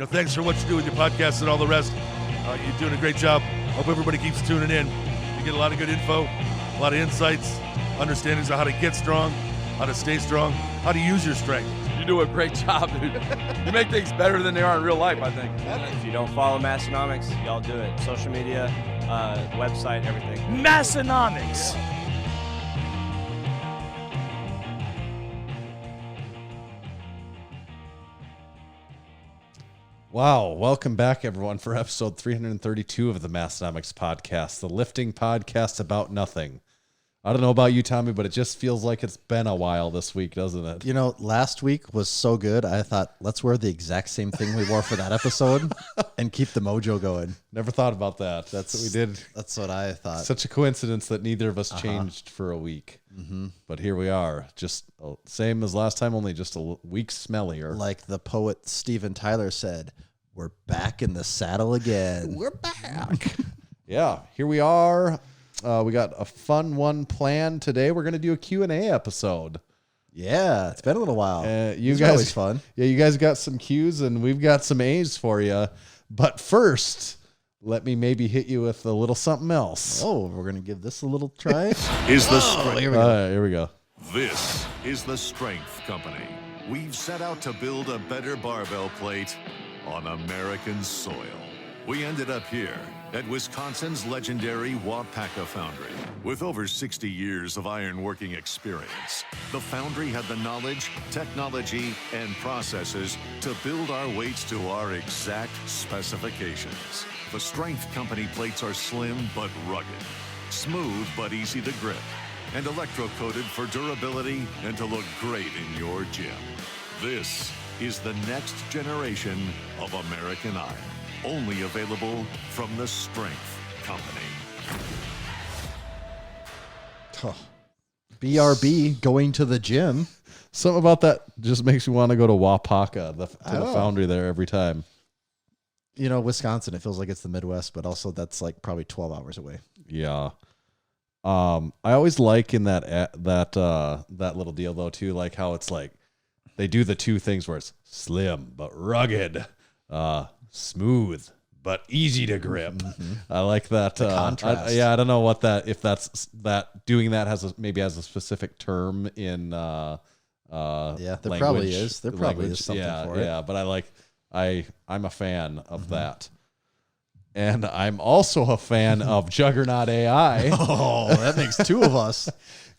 thanks for what you do with your podcast and all the rest. You're doing a great job. Hope everybody keeps tuning in. You get a lot of good info, a lot of insights, understandings of how to get strong, how to stay strong, how to use your strength. You do a great job, dude. You make things better than they are in real life, I think. If you don't follow Massenomics, y'all do it. Social media, website, everything. Massenomics. Wow. Welcome back, everyone, for episode 332 of the Massenomics podcast, the lifting podcast about nothing. I don't know about you, Tommy, but it just feels like it's been a while this week, doesn't it? You know, last week was so good. I thought, let's wear the exact same thing we wore for that episode and keep the mojo going. Never thought about that. That's what we did. That's what I thought. Such a coincidence that neither of us changed for a week. Mm-hmm. But here we are. Just same as last time, only just a week smellier. Like the poet Steven Tyler said, we're back in the saddle again. We're back. Yeah, here we are. We got a fun one planned today. We're going to do a Q&A episode. Yeah, it's been a little while. You it's guys, always fun. Yeah, you guys got some Q's and we've got some A's for you. But first, let me maybe hit you with a little something else. Oh, we're going to give this a little try. Is the strength. Here we go. This is the Strength Company. We've set out to build a better barbell plate on American soil. We ended up here at Wisconsin's legendary Wapaka Foundry. With over 60 years of ironworking experience, the foundry had the knowledge, technology, and processes to build our weights to our exact specifications. The Strength Company plates are slim but rugged, smooth but easy to grip, and electro-coated for durability and to look great in your gym. This is the next generation of American iron. Only available from the Strength Company. BRB, going to the gym. Something about that just makes me want to go to Wapaka, to the foundry there every time. You know, Wisconsin, it feels like it's the Midwest, but also that's like probably 12 hours away. Yeah. I always like in that little deal though too, like how it's like they do the two things where it's slim but rugged, smooth but easy to grip. Mm-hmm. I like that contrast. I don't know what that, if that's that doing that has a specific term in yeah, there language, probably is. There probably is something for it. Yeah, but I'm a fan of that. And I'm also a fan of Juggernaut AI. Oh, that makes two of us.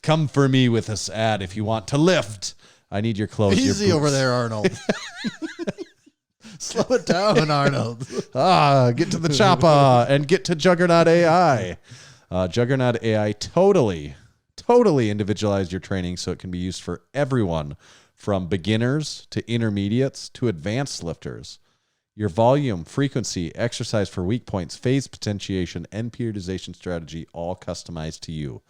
Come for me with this ad if you want to lift. I need your clothes. Easy your over there, Arnold. Slow it down, Arnold. Get to the chopper and get to Juggernaut AI. Juggernaut AI totally individualized your training so it can be used for everyone from beginners to intermediates to advanced lifters. Your volume, frequency, exercise for weak points, phase potentiation, and periodization strategy all customized to you.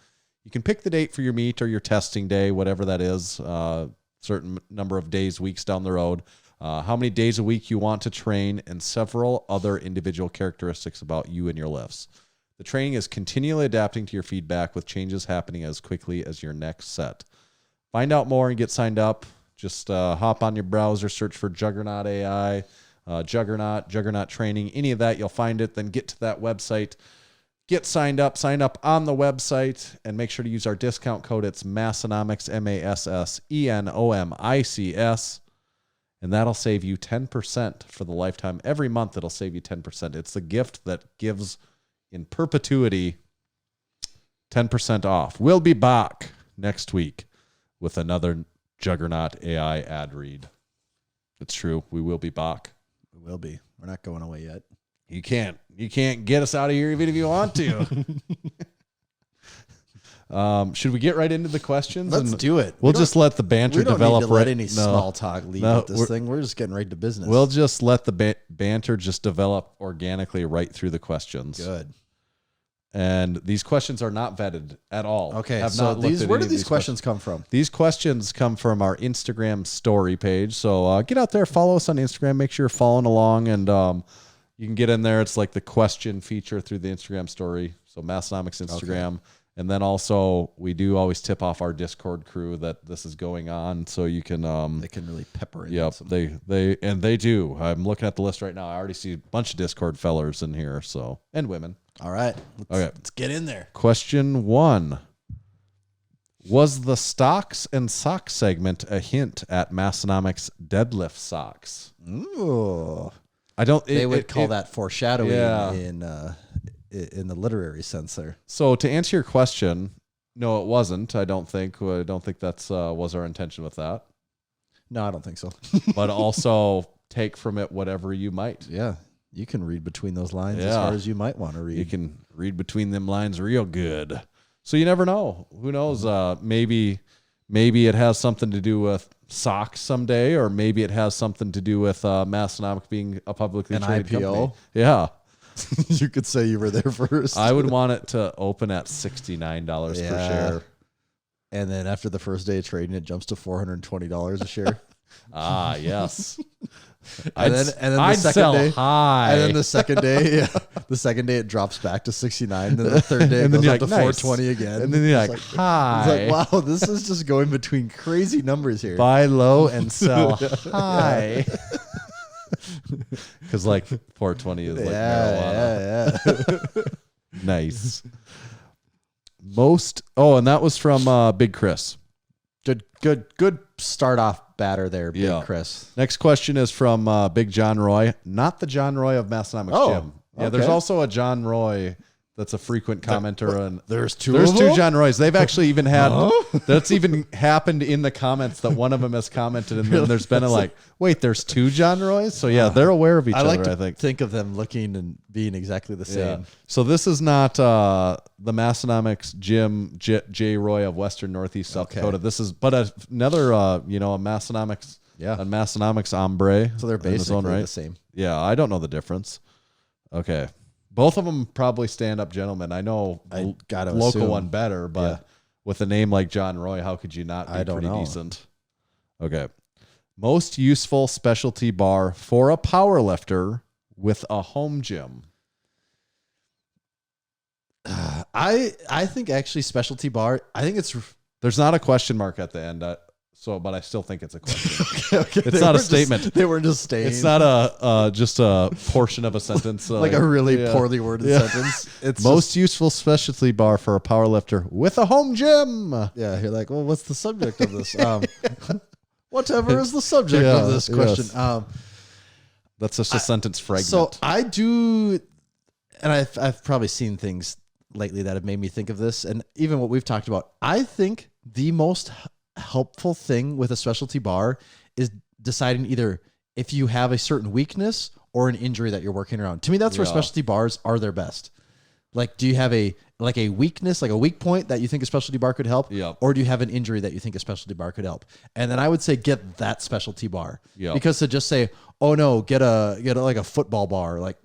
You can pick the date for your meet or your testing day, whatever that is, certain number of days, weeks down the road, how many days a week you want to train, and several other individual characteristics about you and your lifts. The training is continually adapting to your feedback with changes happening as quickly as your next set. Find out more and get signed up. Just hop on your browser, search for Juggernaut AI, Juggernaut training, any of that, you'll find it. Then get to that website, get signed up, sign up on the website, and make sure to use our discount code. It's Massenomics, Massenomics, and that'll save you 10% for the lifetime. Every month it'll save you 10%. It's the gift that gives in perpetuity 10% off. We'll be back next week with another Juggernaut AI ad read. It's true. We will be back. We will be. We're not going away yet. You can't get us out of here even if you want to. Should we get right into the questions? Let's do it. We'll just let the banter develop. We don't need to let any small talk lead with this thing. We're just getting right to business. We'll just let the banter just develop organically right through the questions. Good. And these questions are not vetted at all. Okay, so where do these questions come from? These questions come from our Instagram story page. So get out there, follow us on Instagram. Make sure you're following along, and you can get in there. It's like the question feature through the Instagram story. So Massenomics Instagram. Okay. And then also we do always tip off our Discord crew that this is going on, so you can They can really pepper in. yep, some. they do. I'm looking at the list right now. I already see a bunch of Discord fellers in here, so and women. All right. Okay. Let's get in there. Question 1. Was the stocks and socks segment a hint at Massenomics deadlift socks? Ooh. I don't. They would call that foreshadowing Yeah. in the literary sense there. So to answer your question, no, it wasn't. I don't think. I don't think that's was our intention with that. No, I don't think so. But also take from it whatever you might. Yeah. You can read between those lines as Yeah. far as you might want to read. You can read between them lines real good. So you never know. Who knows? Maybe it has something to do with socks someday, or maybe it has something to do with Massenomics being a publicly An traded IPO? company. Yeah. You could say you were there first. I would want it to open at $69 per Yeah. share. And then after the first day of trading, it jumps to $420 a share. Ah, yes. And then the I'd second sell day, high. and then the second day, it drops back to 69. Then the third day, it And then goes you're up to like, nice. 420 again. And then you're like, It's hi. it's like, wow, this is just going between crazy numbers here. Buy low and sell high. Because like 420 is like marijuana. yeah. Nice. And that was from Big Chris. Good start off batter there, Big Yeah. Chris. Next question is from Big John Roy, not the John Roy of Massenomics Oh, Gym. Yeah, there's okay. also a John Roy that's a frequent commenter. And There's two there's of two them? John Roys. They've actually even had that's even happened in the comments that one of them has commented, and then there's been a like, wait, there's two John Roys. So yeah, they're aware of each I like other. to I think. think of them looking and being exactly the same. So this is not the Massenomics Gym J. Roy of Western Northeast South Okay. Dakota. This is another a Massenomics Yeah. a Massenomics hombre. So they're in his own basically right. the same. Yeah, I don't know the difference. Okay. Both of them probably stand-up gentlemen. I know I gotta local assume. one better, but Yeah. with a name like John Roy, how could you not be I don't pretty know. decent? Okay. Most useful specialty bar for a powerlifter with a home gym. I think actually specialty bar. I think it's There's not a question mark at the end, but I still think it's a question. okay, It's not a statement. They were just staying. It's not just a portion of a sentence. like a really yeah. poorly worded Yeah. sentence. It's Most useful specialty bar for a powerlifter with a home gym. yeah. You're like, well, what's the subject of this? Whatever is the subject Yeah, of this question. yes. That's just a sentence fragment. So I do, and I've probably seen things lately that have made me think of this, and even what we've talked about. I think the most helpful thing with a specialty bar is deciding either if you have a certain weakness or an injury that you're working around. To me, that's where Yeah. specialty bars are their best. Like, do you have a weakness, like a weak point that you think a specialty bar could help? Yep. Or do you have an injury that you think a specialty bar could help? And then I would say get that specialty bar. Yep. Because to just say, oh no, get a like a football bar, like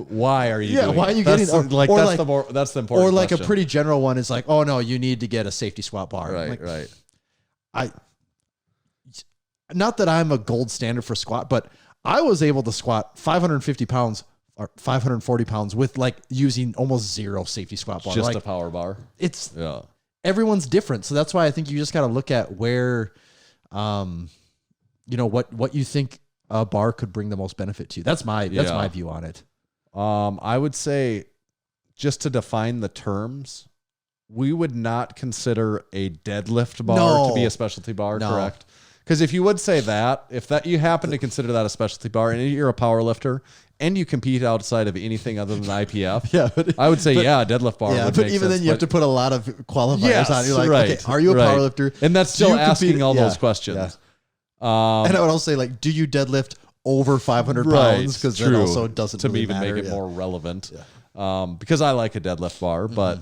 why are you? Yeah, doing why are it? you That's getting- the, like or that's like- that's the important or like question. a pretty general one is like, oh no, you need to get a safety squat bar. right, Like, right. Not that I'm a gold standard for squat, but I was able to squat 550 pounds or 540 pounds with like using almost zero safety squat bar. Just Like, a power bar. it's Yeah. everyone's different, so that's why I think you just got to look at where, what you think a bar could bring the most benefit to you. That's my view on it. I would say, just to define the terms, we would not consider a deadlift bar to be a specialty bar, No. correct? Because if you would say that, if that you happen to consider that a specialty bar and you're a power lifter and you compete outside of anything other than IPF, Yeah, but I would say, a deadlift bar yeah, would but make even sense, then you have to put a lot of qualifiers on. You're like, right, okay, are you a right. powerlifter? And that's Do still you compete- asking all yeah, those questions. yeah. Um, And I would also say, like, do you deadlift over 500 right, pounds? Because that true, also doesn't to really even matter. make it Yeah. more relevant. Because I like a deadlift bar, but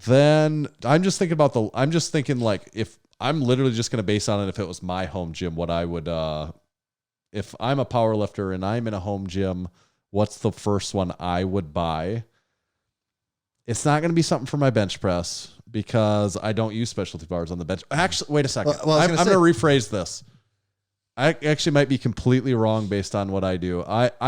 then I'm just thinking like, if I'm literally just going to base on it, if it was my home gym, what I would, if I'm a power lifter and I'm in a home gym, what's the first one I would buy? It's not going to be something for my bench press because I don't use specialty bars on the bench. Actually, wait a second. Well, I was I'm gonna going to rephrase this. I actually might be completely wrong based on what I do.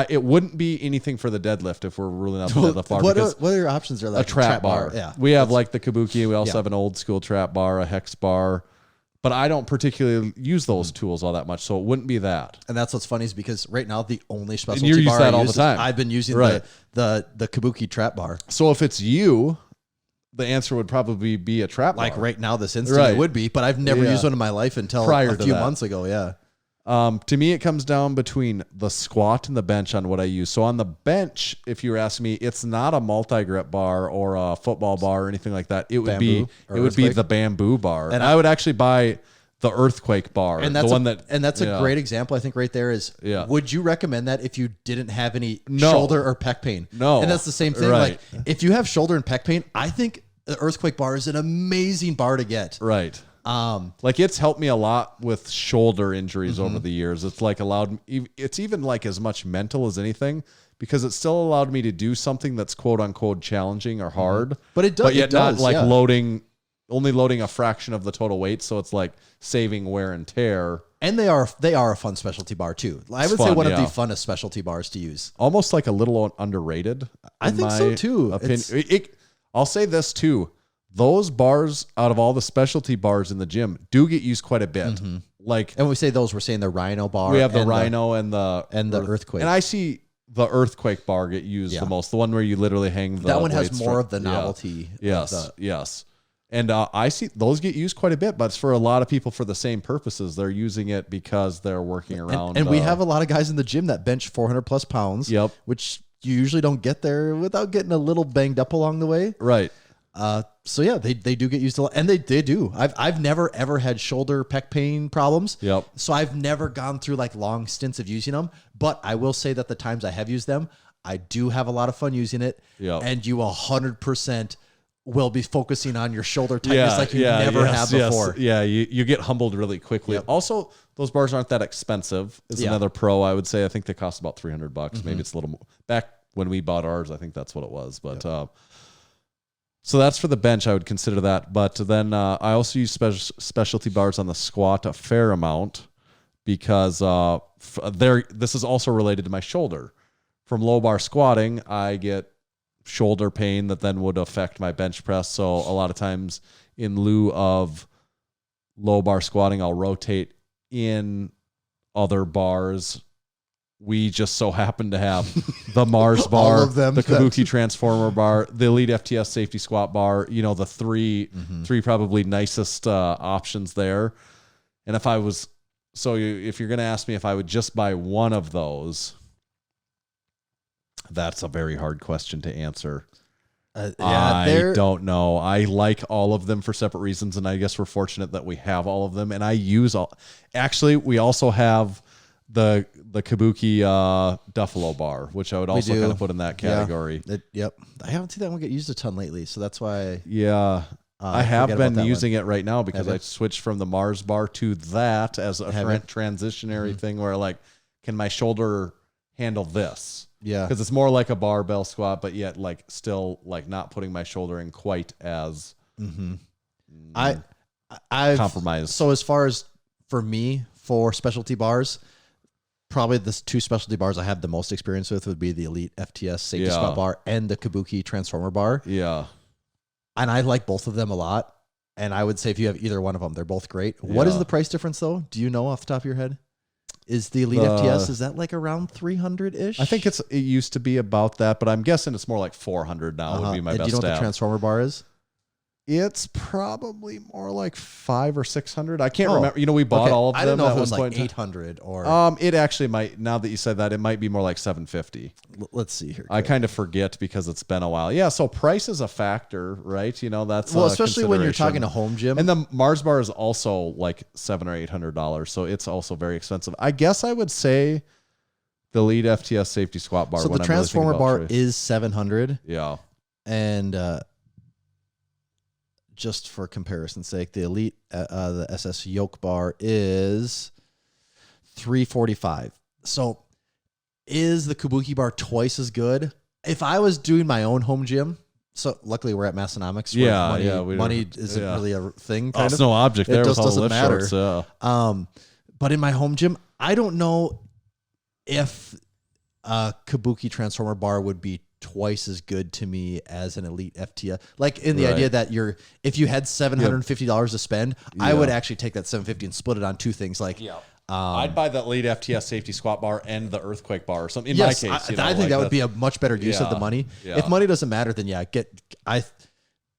It wouldn't be anything for the deadlift if we're ruling out the deadlift bar. What are your options? Are a like trap bar. Yeah, We have like the Kabuki. We also Yeah. have an old school trap bar, a hex bar. But I don't particularly use those tools all that much, so it wouldn't be that. and that's what's funny is because right now the only specialty you use bar that I all use the time. I've been using Right. the Kabuki trap bar. So if it's you, the answer would probably be a trap Like bar. right now, this instant Right. it would be, but I've never Yeah. used one in my life until Prior a to few that. months ago. Yeah. To me, it comes down between the squat and the bench on what I use. So on the bench, if you were asking me, it's not a multi-grip bar or a football bar or anything like that. It would Bamboo or be earthquake? the bamboo bar. And And I would actually buy the earthquake bar, And that's the one that a great example. I think right there is. Yeah. Would you recommend that if you didn't have any No. shoulder or pec pain? No. And that's the same thing. Right. Like if you have shoulder and pec pain, I think the earthquake bar is an amazing bar to get. right. Um, Like it's helped me a lot with shoulder injuries Mm-hmm. over the years. It's like allowed it's even like as much mental as anything because it still allowed me to do something that's quote unquote challenging or hard. But it does- But yet it does, not like yeah. only loading a fraction of the total weight. So it's like saving wear and tear. and they are a fun specialty bar too. I would say fun, one yeah. of the funnest specialty bars to use. Almost like a little underrated. I in think so, my too. opinion. It's- I'll say this too. Those bars out of all the specialty bars in the gym do get used quite a bit. Like And when we say those, we're saying the Rhino bar. we have the and Rhino and the Earthquake. And I see the earthquake bar get used Yeah. the most. The one where you literally hang the That one has weights more from- of the yeah. novelty. of Yes, the- yes. And I see those get used quite a bit, but it's for a lot of people for the same purposes. They're using it because they're working around. And we have a lot of guys in the gym that bench 400 plus pounds. Yep. Which you usually don't get there without getting a little banged up along the way. right. So yeah, they do get used to, and they do. I've never ever had shoulder pec pain problems. Yep. So I've never gone through like long stints of using them. But I will say that the times I have used them, I do have a lot of fun using it. Yep. And you 100% will be focusing on your shoulder tightness like you never have before. Yeah, you get humbled really quickly. Yep. Also, those bars aren't that expensive. Is Yeah. another pro I would say. I think they cost about $300. Maybe it's a little more. Back when we bought ours, I think that's what it was. But so that's for the bench. I would consider that. But then I also use specialty bars on the squat a fair amount because this is also related to my shoulder. From low bar squatting, I get shoulder pain that then would affect my bench press. So a lot of times in lieu of low bar squatting, I'll rotate in other bars. We just so happen to have the Mars bar, of them. the Kabuki Transformer bar, the Elite FTS Safety Squat bar, the three probably nicest options there. And if you're going to ask me if I would just buy one of those, that's a very hard question to answer. I don't know. I like all of them for separate reasons, and I guess we're fortunate that we have all of them. And I use all. Actually, we also have the Kabuki Duffalo bar, which I would also kind of put in that category. Yep. I haven't seen that one get used a ton lately, so that's why. Yeah. I have forget about been that using it right now because Have you? I switched from the Mars bar to that as a Have you? transitionary thing where like, can my shoulder handle this? Yeah. Because it's more like a barbell squat, but yet like still like not putting my shoulder in quite as I've compromised. So as far as for me for specialty bars, probably the two specialty bars I have the most experience with would be the Elite FTS Safety Yeah. Squat bar and the Kabuki Transformer bar. Yeah. And I like both of them a lot. And I would say if you have either one of them, they're both great. What is Yeah. the price difference though? Do you know off the top of your head? Is the Elite FTS, is that like around 300-ish? I think it used to be about that, but I'm guessing it's more like 400 now would be my And best do you know what the stab. Transformer bar is? It's probably more like 500 or 600. I can't Oh, remember. We bought Okay, all of them I didn't know at if it was one like point in 800 or. It actually might. Now that you said that, it might be more like 750. Let's see here. I kind of forget because it's been a while. Yeah, so price is a factor, right? That's Well, a especially when you're consideration. talking a home gym. And the Mars bar is also like $700 or $800, so it's also very expensive. I guess I would say the Elite FTS Safety Squat bar. So when the I'm really thinking Transformer about bar choice. is 700, Yeah. and just for comparison's sake, the Elite, the SS Yoke bar is 345. So is the Kabuki bar twice as good? If I was doing my own home gym, so luckily we're at Massenomics. Where Yeah, money isn't really a thing. Oh, it's no object It there just with all the doesn't lift matter. shorts. Yeah. But in my home gym, I don't know if a Kabuki transformer bar would be twice as good to me as an elite FTS. Like in the idea that if you had $750 to spend, I would actually take that $750 and split it on two things. Like, I'd buy the elite FTS safety squat bar and the earthquake bar or something. In my case, I think that would be a much better use of the money. Yeah. If money doesn't matter, then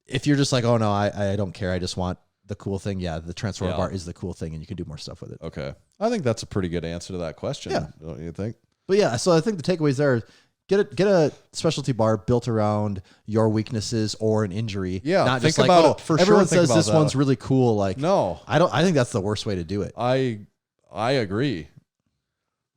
if you're just like, oh no, I don't care, I just want the cool thing. Yeah, the transformer bar is the cool thing, and you can do more stuff with it. Okay, I think that's a pretty good answer to that question. Yeah. Don't you think? But yeah, so I think the takeaways there: get a specialty bar built around your weaknesses or an injury. Yeah, not think just like, about oh, it for everyone sure. Think says about this that. one's really cool. Like, No, I think that's the worst way to do it. I agree.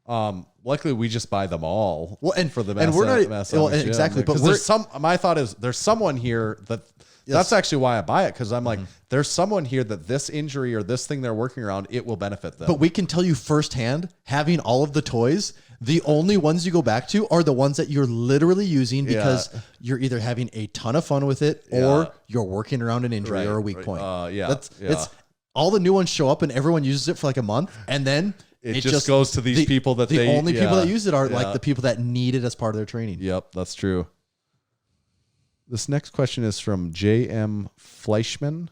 Luckily, we just buy them all. Well, and for the and we're not Massenomics exactly, but there's my thought is there's someone here that. That's actually why I buy it, because I'm like, there's someone here that this injury or this thing they're working around, it will benefit them. But we can tell you firsthand, having all of the toys, the only ones you go back to are the ones that you're literally using because you're either having a ton of fun with it or you're working around an injury or a weak point. It's all the new ones show up and everyone uses it for like a month, and then it just goes to these people that the only people that use it are like the people that need it as part of their training. Yep, that's true. This next question is from J.M. Fleischman.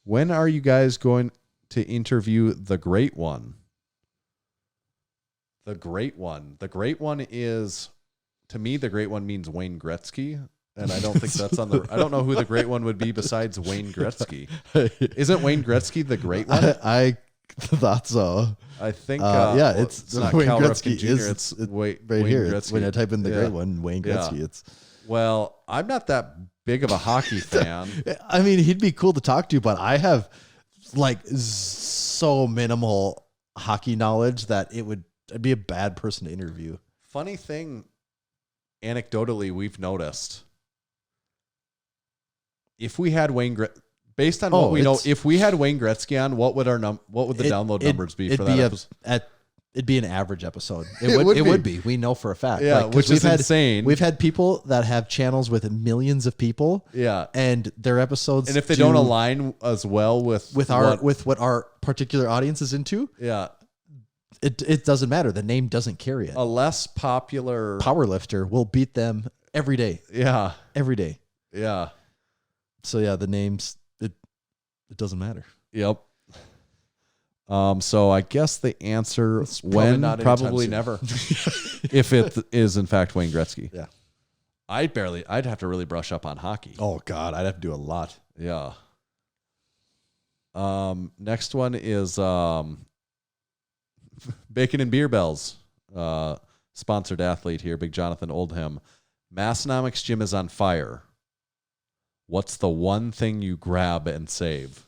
When are you guys going to interview the Great One? The Great One. The Great One is, to me, the Great One means Wayne Gretzky. And I don't think that's on the... I don't know who the Great One would be besides Wayne Gretzky. Isn't Wayne Gretzky the Great One? I thought so. I think... it's not Wayne Cal Gretzky Ripken Jr. It's right Wayne here. Gretzky. When I type in the Great One, Wayne Gretzky, it's... Well, I'm not that big of a hockey fan. I mean, he'd be cool to talk to, but I have like so minimal hockey knowledge that I'd be a bad person to interview. Funny thing, anecdotally, we've noticed if we had based on what we know, if we had Wayne Gretzky on, what would the download numbers be for that episode? It'd be an average episode. It would be. We know for a fact. Yeah, which is insane. We've had people that have channels with millions of people. Yeah, and their episodes, and if they don't align as well with what our particular audience is into, it doesn't matter. The name doesn't carry it. A less popular powerlifter will beat them every day. Yeah, every day. Yeah. So yeah, the names it doesn't matter. Yep. So I guess the answer probably never. If it is in fact Wayne Gretzky. Yeah. I'd have to really brush up on hockey. Oh God, I'd have to do a lot. Yeah. Next one is Bacon and Beer Bells. Sponsored athlete here, Big Jonathan Oldham. Massenomics Gym is on fire. What's the one thing you grab and save?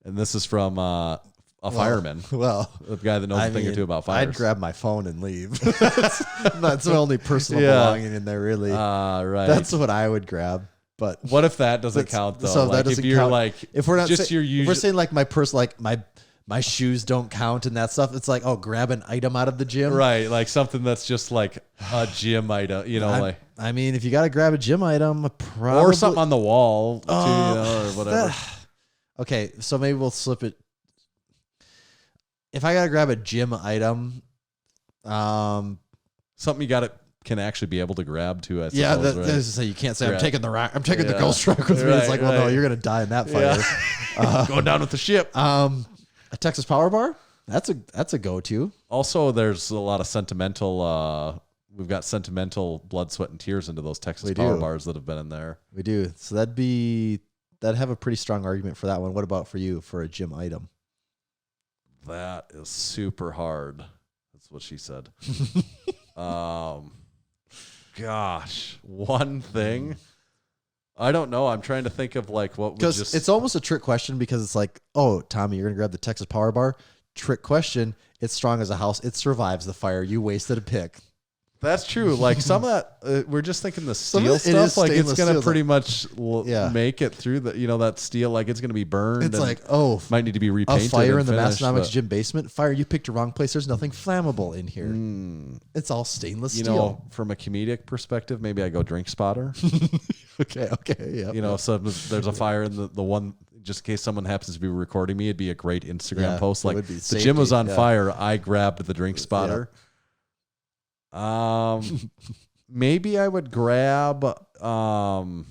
And this is from a fireman. Well, a guy that knows a thing or two about fires. I'd grab my phone and leave. That's my only personal belonging in there, really. Right. That's what I would grab. But what if that doesn't count, though? So like that doesn't if you're count. Like, if we're not just if we're saying like my purse, like my shoes don't count and that stuff. It's like, oh, grab an item out of the gym, right? Like something that's just like a gym item, I mean, if you got to grab a gym item, probably or something on the wall, too, or whatever. Okay, so maybe we'll slip it. If I gotta grab a gym item, something can actually be able to grab too. I suppose, yeah, right? to say you can't say I'm taking the rack. I'm taking the ghost rack with me. It's like, well, no, you're gonna die in that fire. Going down with the ship. A Texas Power Bar. That's a go-to. Also, there's a lot of sentimental. We've got sentimental blood, sweat, and tears into those Texas Power Bars that have been in there. We do. So that'd have a pretty strong argument for that one. What about for you for a gym item? That is super hard. That's what she said. Gosh, one thing. I don't know. I'm trying to think of like what would just. It's almost a trick question because it's like, oh, Tommy, you're gonna grab the Texas Power Bar. Trick question. It's strong as a house. It survives the fire. You wasted a pick. That's true. Like some of that, we're just thinking the steel stuff. Like it's gonna pretty much make it through that steel. Like it's gonna be burned. It's like, oh, might need to be repainted. A fire in the Massenomics gym basement. Fire, you picked the wrong place. There's nothing flammable in here. It's all stainless steel. From a comedic perspective, maybe I go Drink Spotter. Okay, yeah. So there's a fire in the one just in case someone happens to be recording me, it'd be a great Instagram post. it Like would be the gym was safety, on fire. I grabbed the drink spotter. Maybe I would grab, the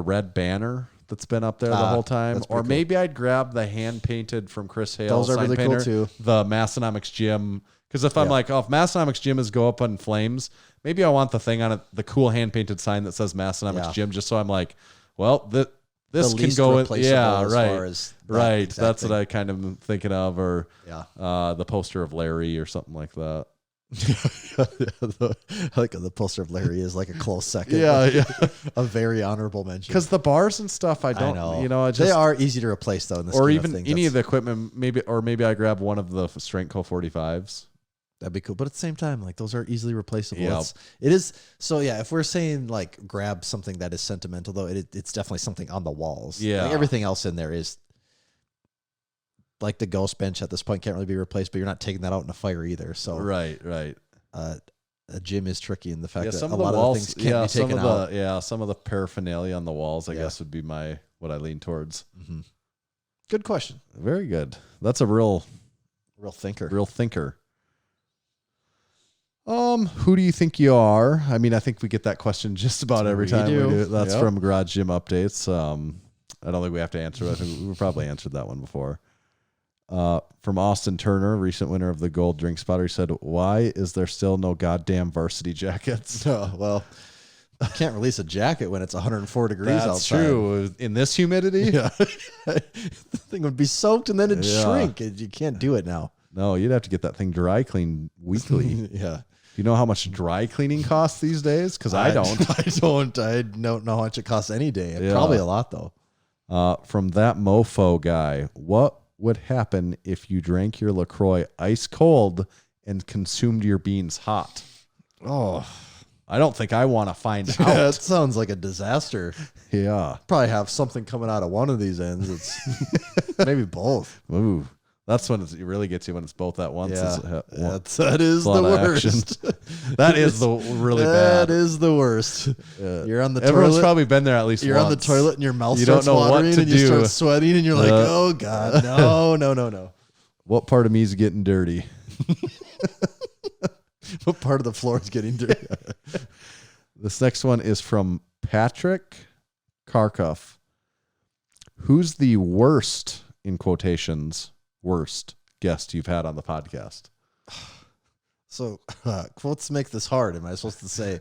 red banner that's been up there the whole time. that's Or pretty cool. maybe I'd grab the hand painted from Chris Hale. Those are sign really cool painter, too. The Massenomics Gym. Because if I'm like, if Massenomics Gym is go up in flames, maybe I want the thing on it, the cool hand painted sign that says Massenomics Gym, just so I'm like, well, this The can least go in. replaceable Yeah, as right. far as that Right. exact That's thing. what I kind of am thinking of. Or the poster of Larry or something like that. Like the poster of Larry is like a close second. Yeah. A very honorable mention. Because the bars and stuff, I don't, I just, they are easy to replace though. In the or scheme even of things. any of the equipment, maybe I grab one of the Strength Co 45s. That'd be cool. But at the same time, like those are easily replaceable. Yeah. It is. So yeah, if we're saying like grab something that is sentimental though, it's definitely something on the walls. Yeah. Like, everything else in there is like the ghost bench at this point can't really be replaced, but you're not taking that out in a fire either. So Right. a gym is tricky in the fact that Some a of the lot walls, of the things can't be taken out. some of the paraphernalia on the walls, I guess, would be what I lean towards. Mm-hmm. Good question. Very good. That's a real thinker. Who do you think you are? I mean, I think we get that question just about every time we do it. That's from Garage Gym Updates. I don't think we have to answer it. I think we probably answered that one before. From Austin Turner, recent winner of the Gold Drink Spotter, he said, "Why is there still no goddamn varsity jackets?" Oh, well, you can't release a jacket when it's 104 degrees outside. That's true. In this humidity? Yeah. The thing would be soaked and then it'd shrink. You can't do it now. No, you'd have to get that thing dry cleaned weekly. Yeah. Do you know how much dry cleaning costs these days? Because I don't. I don't know how much it costs any day. Probably a lot, though. From that mofo guy, what would happen if you drank your LaCroix ice cold and consumed your beans hot? Oh, I don't think I want to find out. that sounds like a disaster. Yeah. Probably have something coming out of one of these ends. It's maybe both. Ooh. That's when it really gets you, when it's both at once. Yeah. That is a lot the of worst. action. That is the really bad. That is the worst. You're on the Everyone's toilet. probably been there at least You're once. on the toilet and your mouth You don't starts know what watering to and you do. start sweating and you're like, oh God, no. What part of me is getting dirty? What part of the floor is getting dirty? This next one is from Patrick Karkoff. Who's the worst, in quotations, worst guest you've had on the podcast? So quotes make this hard. Am I supposed to say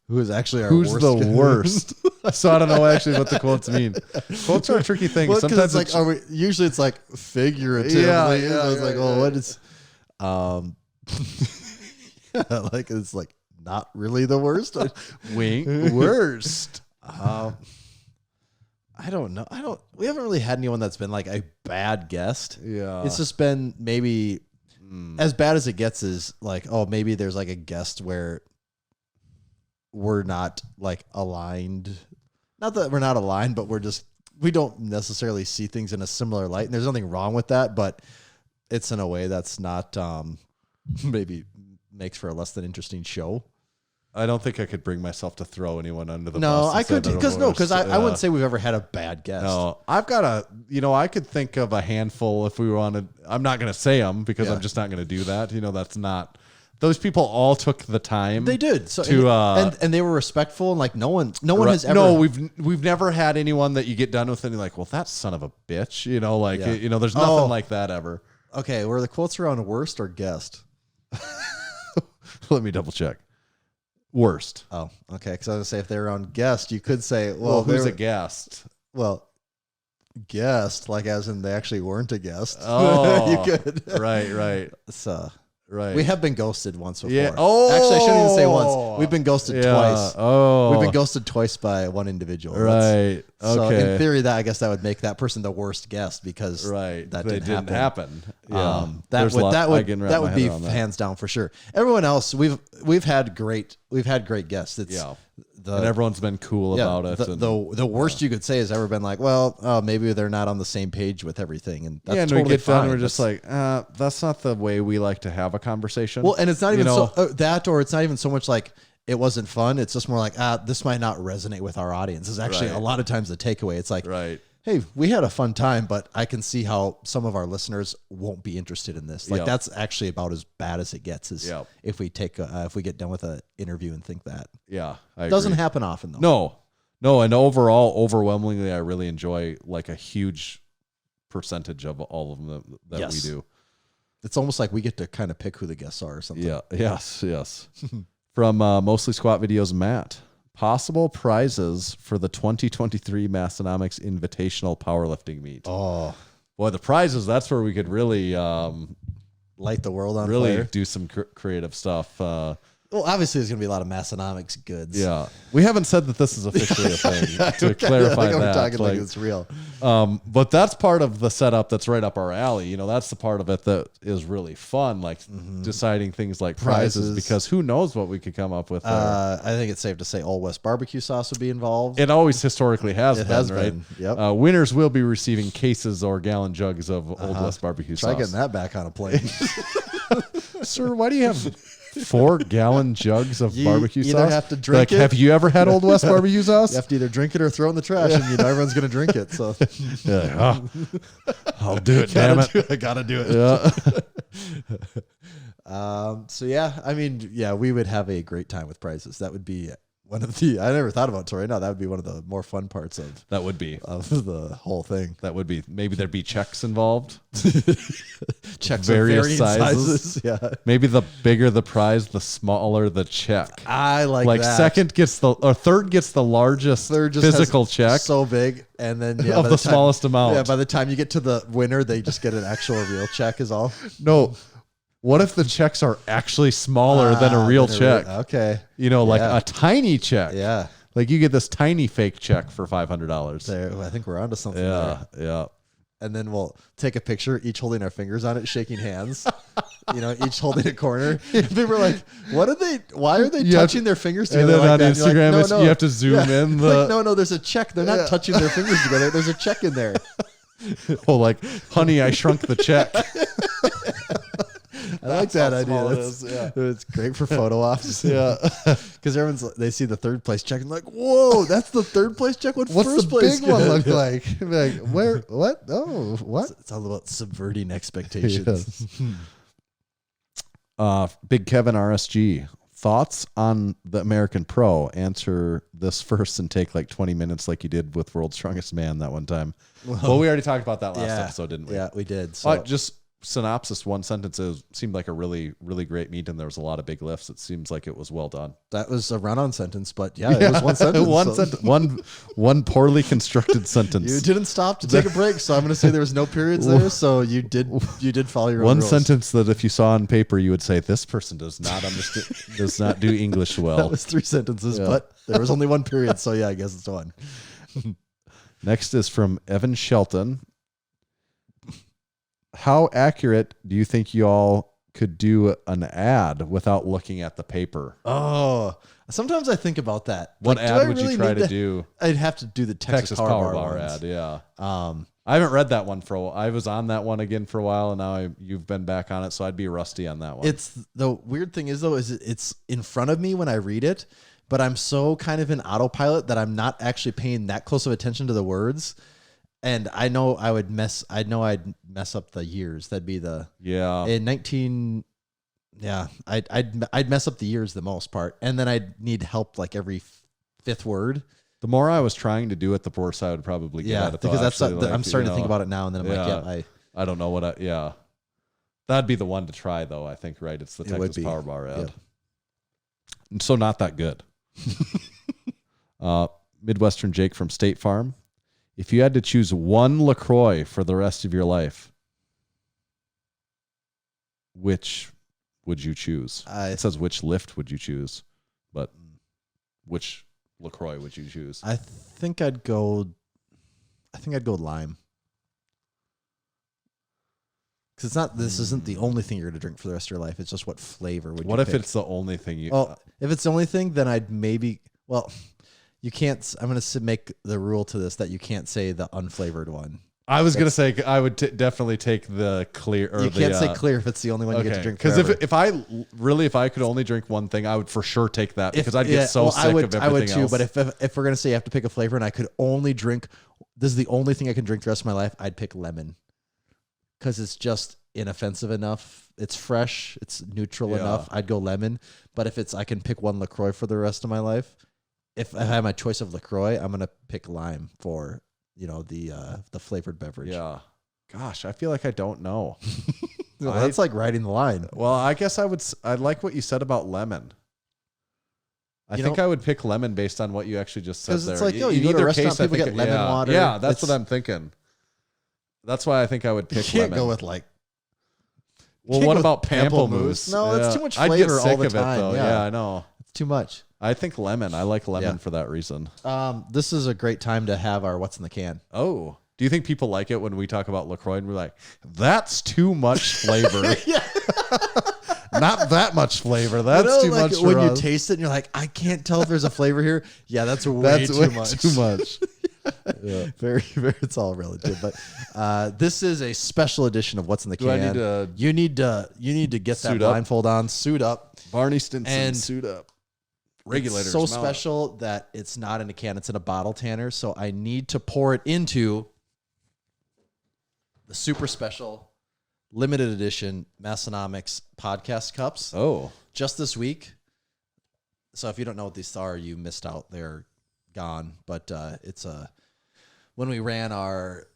who is actually our Who's worst? the worst? So I don't know actually what the quotes mean. Quotes are a tricky thing. Well, 'cause sometimes it's like, usually it's like figuratively. Yeah, It's like, what is, like it's like not really the worst. wink worst. I don't know. We haven't really had anyone that's been like a bad guest. Yeah. It's just been maybe as bad as it gets is like, oh, maybe there's like a guest where we're not like aligned. Not that we're not aligned, but we don't necessarily see things in a similar light. And there's nothing wrong with that, but it's in a way that's not maybe makes for a less than interesting show. I don't think I could bring myself to throw anyone under the bus. No, I could instead of because worst. I wouldn't say we've ever had a bad guest. No, I've got I could think of a handful if we wanted. I'm not going to say them because I'm just not going to do that. That's not. Those people all took the time. They did. So and they were respectful and like no one has ever. No, we've never had anyone that you get done with and you're like, well, that son of a bitch. There's nothing like that ever. Okay, were the quotes around worst or guest? Let me double check. Worst. Oh, okay. Because I was gonna say if they're on guest, you could say, well, who's a guest? Well, guest, like as in they actually weren't a guest. Oh, you could. Right. So right. We have been ghosted once before. Yeah. Oh, actually, I shouldn't even say once. We've been ghosted twice. Oh, we've been ghosted twice by one individual. Right. So in theory, I guess that would make that person the worst guest because that didn't happen. Yeah. That would be hands down for sure. Everyone else, we've had great guests. And everyone's been cool about it. The worst you could say has ever been like, well, maybe they're not on the same page with everything, and that's and totally we get fine. done, we're just like, that's not the way we like to have a conversation. Well, and it's not even that, or it's not even so much like it wasn't fun. It's just more like, this might not resonate with our audience. Is actually Right. a lot of times the takeaway. It's like, Right. hey, we had a fun time, but I can see how some of our listeners won't be interested in this. Like Yep. that's actually about as bad as it gets. Is Yep. if we get done with an interview and think that Yeah. I it doesn't agree. happen often though. No. And overall, overwhelmingly, I really enjoy like a huge percentage of all of them that Yes. we do. It's almost like we get to kind of pick who the guests are or something. Yeah. Yes. From Mostly Squat Videos, Matt. Possible prizes for the 2023 Massenomics Invitational Powerlifting Meet. Oh, Boy, the prizes, that's where we could really light the world on really fire. do some creative stuff. Well, obviously, there's going to be a lot of Massenomics goods. Yeah. We haven't said that this is officially a thing to clarify We're that. talking like it's real. But that's part of the setup that's right up our alley. You know, that's the part of it that is really fun, like deciding things like prizes, Prizes. because who knows what we could come up with there. I think it's safe to say Old West barbecue sauce would be involved. It always historically has It been, has right? been, yep. Winners will be receiving cases or gallon jugs of Old West barbecue Try sauce. getting that back on a plane. Sir, why do you have 4-gallon jugs of You barbecue either sauce? have to drink it- Have you ever had Old West barbecue sauce? You have to either drink it or throw it in the trash, and you know everyone's going to drink it. So Yeah, I'll do it, damn it. I got to do it. Yeah. So yeah, I mean, yeah, we would have a great time with prizes. That would be one of the. I never thought about it till right now. That would be one of the more fun parts of That would be. the whole thing. That would be. Maybe there'd be checks involved. Checks Various of varying sizes. Yeah, Maybe the bigger the prize, the smaller the check. I like that. Second gets third gets the largest Third just physical has check so big, and then of by the time- smallest amount. Yeah, by the time you get to the winner, they just get an actual real check. Is all. No. What if the checks are actually smaller than a real check? Okay. You know, like Yeah. a tiny check. Yeah. Like you get this tiny fake check for $500. There, I think we're onto something. Yeah, There. yeah. And then we'll take a picture, each holding our fingers on it, shaking hands. Each holding a corner. People are like, "What are they? Why are they You have touching their fingers And together?" then like on that? And you're like, Instagram, "No, it's- no." you have to zoom in the. Like, no, there's a check. They're not touching their fingers together. There's a check in there. Oh, like, honey, I shrunk the check. I like that how idea. small it That's- is, yeah. It's great for photo ops. Yeah. Because they see the third place check and like, whoa, that's the third place check. What's What's first the place big one get? look like? Like, where? What? Oh, what? It's all about subverting expectations. Big Kevin RSG. Thoughts on the American Pro? Answer this first and take like 20 minutes, like you did with World's Strongest Man that one time. Well, we already talked about that last episode, didn't we? Yeah, we did. So Just synopsis, one sentence. It seemed like a really, really great meet, and there was a lot of big lifts. It seems like it was well done. that was a run-on sentence, but yeah, it was one sentence. one so- sentence. One poorly constructed sentence. You didn't stop to take a break, so I'm going to say there was no periods there. So you did follow your own One rules. sentence that if you saw on paper, you would say, "This person does not understand, does not do English That well." was 3 sentences, Yeah. but there was only one period, so yeah, I guess it's one. Next is from Evan Shelton. How accurate do you think you all could do an ad without looking at the paper? Oh, sometimes I think about that. What Like, do ad I would really you try need to do? I'd have to do the Texas Power Bar ones. ad, yeah. Um, I haven't read that one for a while. I was on that one again for a while, and now you've been back on it, so I'd be rusty on that one. It's the weird thing is though, is it's in front of me when I read it, but I'm so kind of in autopilot that I'm not actually paying that close of attention to the words. And I know I'd mess up the years. That'd be the yeah. in 19. Yeah, I'd mess up the years the most part, and then I'd need help like every fifth word. The more I was trying to do it, the worse I would probably get Yeah, at it. though, because that's actually, I'm like, starting you to think know, about it now, and then I'm like, yeah, I don't know what yeah. That'd be the one to try, though, I think, right? It's the It would Texas be. Power Bar ad. Yep. And so not that good. Midwestern Jake from State Farm. If you had to choose one LaCroix for the rest of your life, which would you choose? It says which lift would you choose, but which LaCroix would you choose? I think I'd go lime. Because it's not. This isn't the only thing you're going to drink for the rest of your life. It's just what flavor would you What if pick? it's the only thing you... Well, if it's the only thing, then I'd maybe. Well, you can't. I'm going to make the rule to this that you can't say the unflavored one. I was gonna say I would definitely take the clear. Or You can't the, say clear if it's the only one you get to drink. Because Because if I could only drink one thing, I would for sure take that because I'd get so sick of everything I would too. else. But if we're gonna say you have to pick a flavor and I could only drink, this is the only thing I can drink the rest of my life, I'd pick lemon. Because it's just inoffensive enough. It's fresh. It's neutral enough. I'd go lemon. But if I can pick one LaCroix for the rest of my life, if I have my choice of LaCroix, I'm gonna pick lime for the flavored beverage. Yeah. Gosh, I feel like I don't know. Well, that's like riding the line. Well, I guess I like what you said about lemon. I think I would pick lemon based on what you actually just said there. Because it's like, you go to a restaurant, people get lemon water. Yeah, that's what I'm thinking. That's why I think I would pick You can't lemon. go with like. Well, what about pamplemousse? No, it's too much I'd flavor get sick all the of it, time. though. Yeah, I know. It's too much. I think lemon. I like lemon for that reason. This is a great time to have our what's in the can. Oh. Do you think people like it when we talk about LaCroix and we're like, that's too much flavor? Not that much flavor. That's too much for when us. you taste it and you're like, I can't tell if there's a flavor here. Yeah, that's way too much. Too much. Yeah. Very, very. It's all relative. But this is a special edition of what's in the can. I need to you need to get that suit up? blindfold on, suit up. Barney Stinson, And suit up. Regulators. It's so mount. special that it's not in a can; it's in a bottle, Tanner. So I need to pour it into the super special, limited edition Massenomics podcast cups. Oh, Just this week. So if you don't know what these are, you missed out. They're gone. But it's when we ran our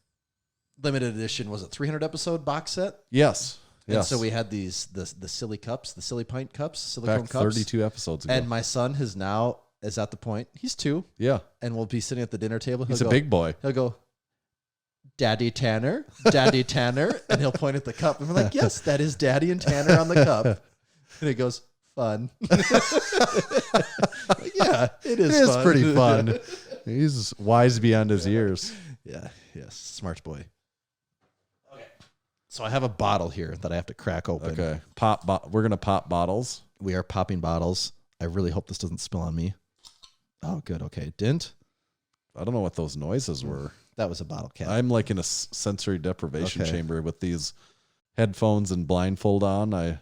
limited edition, was it 300 episode box set? yes. And Yes. so we had the silly cups, the silly pint cups, silicone back cups. 32 episodes ago. And my son is at the point. He's 2, yeah, and we'll be sitting at the dinner table. he's a big boy. He'll go, Daddy Tanner, Daddy Tanner, and he'll point at the cup. And we're like, yes, that is Daddy and Tanner on the cup. And he goes, fun. Yeah, it is. It is fun. pretty fun. He's wise beyond his years. Yeah, yes, smart boy. Okay, so I have a bottle here that I have to crack open. Okay, we're gonna pop bottles. We are popping bottles. I really hope this doesn't spill on me. Oh, good. Okay, it didn't. I don't know what those noises were. That was a bottle cap. I'm like in a sensory deprivation Okay. chamber with these headphones and blindfold on. I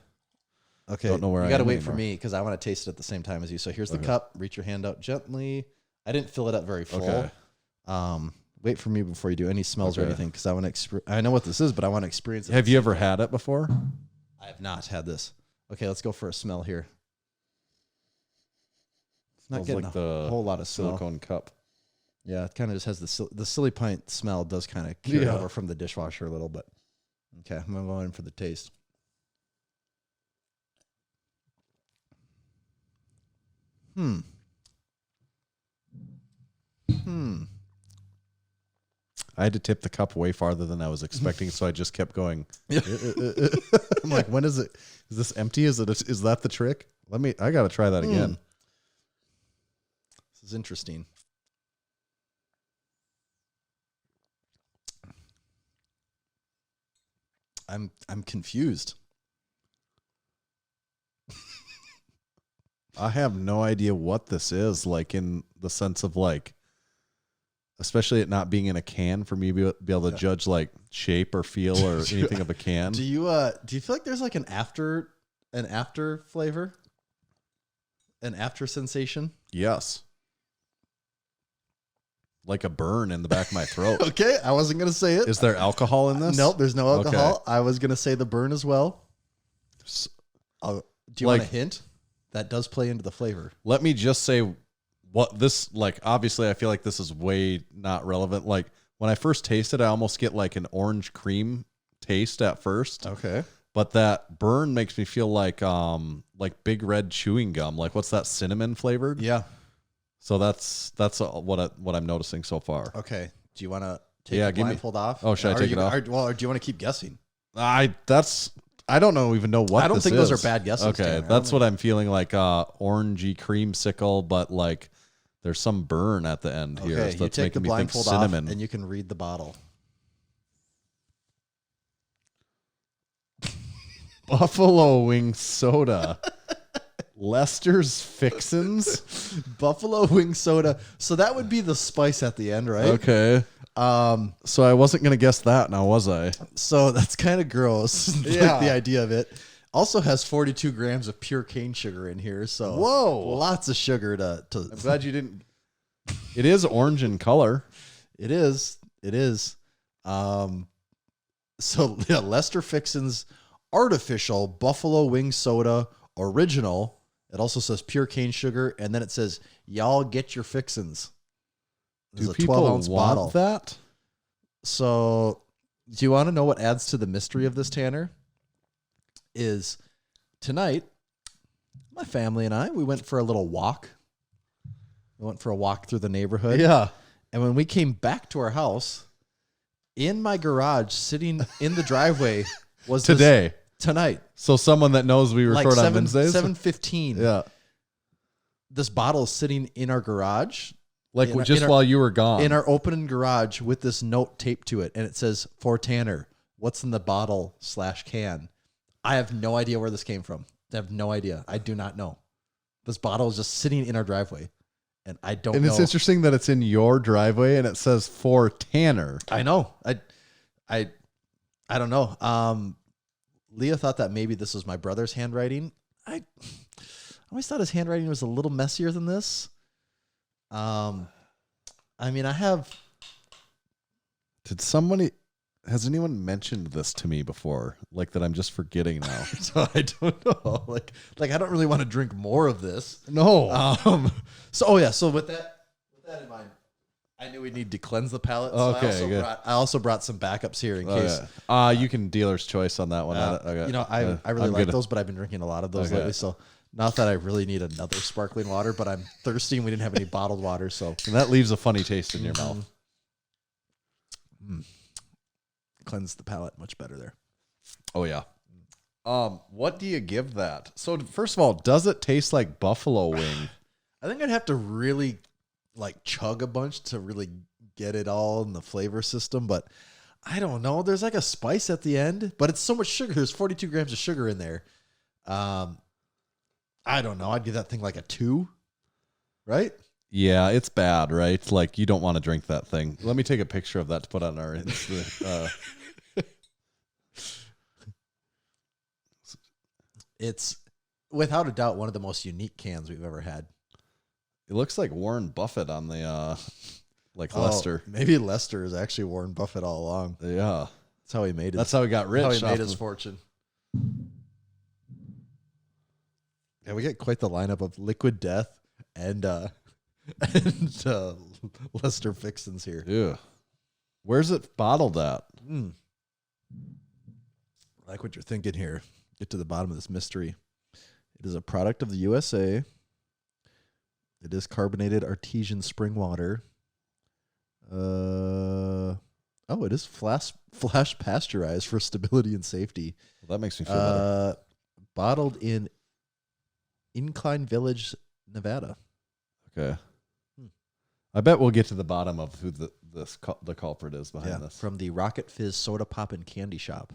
Okay, don't know where you I got to am wait anymore. for me because I want to taste it at the same time as you. So here's the cup. Reach your hand out gently. I didn't fill it up very full. Okay. Wait for me before you do any smells or Okay. anything because I want to. I know what this is, but I want to experience it. Have you ever had it before? I have not had this. Okay, let's go for a smell here. It's not Smells getting like a the whole lot of smell. silicone cup. Yeah, it kind of just has the silly pint smell does kind of carry Yeah. over from the dishwasher a little bit. Okay, I'm gonna go in for the taste. I had to tip the cup way farther than I was expecting, so I just kept going. I'm like, when is it? Is this empty? Is that the trick? I got to try that again. This is interesting. I'm confused. I have no idea what this is, like in the sense of like, especially it not being in a can for me to be able to judge like shape or feel or anything of a can. Do you feel like there's like an after flavor? An after sensation? Yes. Like a burn in the back of my throat. Okay, I wasn't gonna say it. Is there alcohol in this? Nope, there's no alcohol. Okay. I was gonna say the burn as well. Do you like- want a hint? That does play into the flavor. Let me just say what this, like, obviously I feel like this is way not relevant. Like when I first tasted, I almost get like an orange cream taste at first. Okay. But that burn makes me feel like big red chewing gum. Like what's that, cinnamon flavored? Yeah. So that's what I'm noticing so far. Okay. Do you want to take Yeah, the give me- blindfold off? Oh, should I take it off? Or do you want to keep guessing? I don't even know what I don't this think those is. are bad guesses, Okay, Tanner. I that's don't what I'm feeling like. Orangey creamsicle, but like there's some burn at the end here. Okay, So you that's take the making me think blindfold cinnamon. off and you can read the bottle. Buffalo wing soda. Lester's Fixins. Buffalo wing soda. So that would be the spice at the end, right? Okay. So I wasn't gonna guess that now, was I? So that's kind of gross. Yeah. Like the idea of it. Also has 42 grams of pure cane sugar in here. So Whoa. lots of sugar to I'm glad you didn't. It is orange in color. It is. It is. So yeah, Lester Fixins artificial buffalo wing soda original. It also says pure cane sugar, and then it says y'all get your fixins. There's Do a people 12-ounce want bottle. that? So, do you want to know what adds to the mystery of this, Tanner? Is tonight, my family and I, we went for a little walk. We went for a walk through the neighborhood. Yeah. And when we came back to our house, in my garage, sitting in the driveway, was Today. tonight, So someone that knows we like record on Wednesdays. 7:15. Yeah. This bottle is sitting in our garage, Like In our- just in our- while you were gone. in our open garage, with this note taped to it, and it says for Tanner, what's in the bottle / can. I have no idea where this came from. I have no idea. I do not know. This bottle is just sitting in our driveway, and I don't and know. it's interesting that it's in your driveway and it says for Tanner. I know. I don't know. Leah thought that maybe this was my brother's handwriting. I always thought his handwriting was a little messier than this. I mean, I have. Has anyone mentioned this to me before? Like that I'm just forgetting now. So I don't know. Like I don't really want to drink more of this. No. So with that in mind, I knew we need to cleanse the palate. So Okay, good. I also brought some backups here in case. You can dealer's choice on that one. Okay. You know, I really I'm like good. those, but I've been drinking a lot of those Okay. lately. So not that I really need another sparkling water, but I'm thirsty and we didn't have any bottled water. So And that leaves a funny taste in your mouth. cleanse the palate much better there. Oh yeah. What do you give that? So first of all, does it taste like buffalo wing? I think I'd have to really like chug a bunch to really get it all in the flavor system, but I don't know. There's like a spice at the end, but it's so much sugar. There's 42 grams of sugar in there. I don't know. I'd give that thing like a 2, right? Yeah, it's bad, right? Like you don't want to drink that thing. Let me take a picture of that to put on our Insta. It's without a doubt one of the most unique cans we've ever had. It looks like Warren Buffett on the Lester. Maybe Lester is actually Warren Buffett all along. Yeah. That's how he made it. That's how he got rich. How he off made his of- fortune. Yeah, we get quite the lineup of Liquid Death and Lester Fixins here. Yeah. Where's it bottled at? I like what you're thinking here. Get to the bottom of this mystery. It is a product of the USA. It is carbonated artesian spring water. It is flash pasteurized for stability and safety. Well, that makes me feel better. Bottled in Incline Village, Nevada. Okay. I bet we'll get to the bottom of who the culprit is behind this. From the Rocket Fizz Soda Pop and Candy Shop.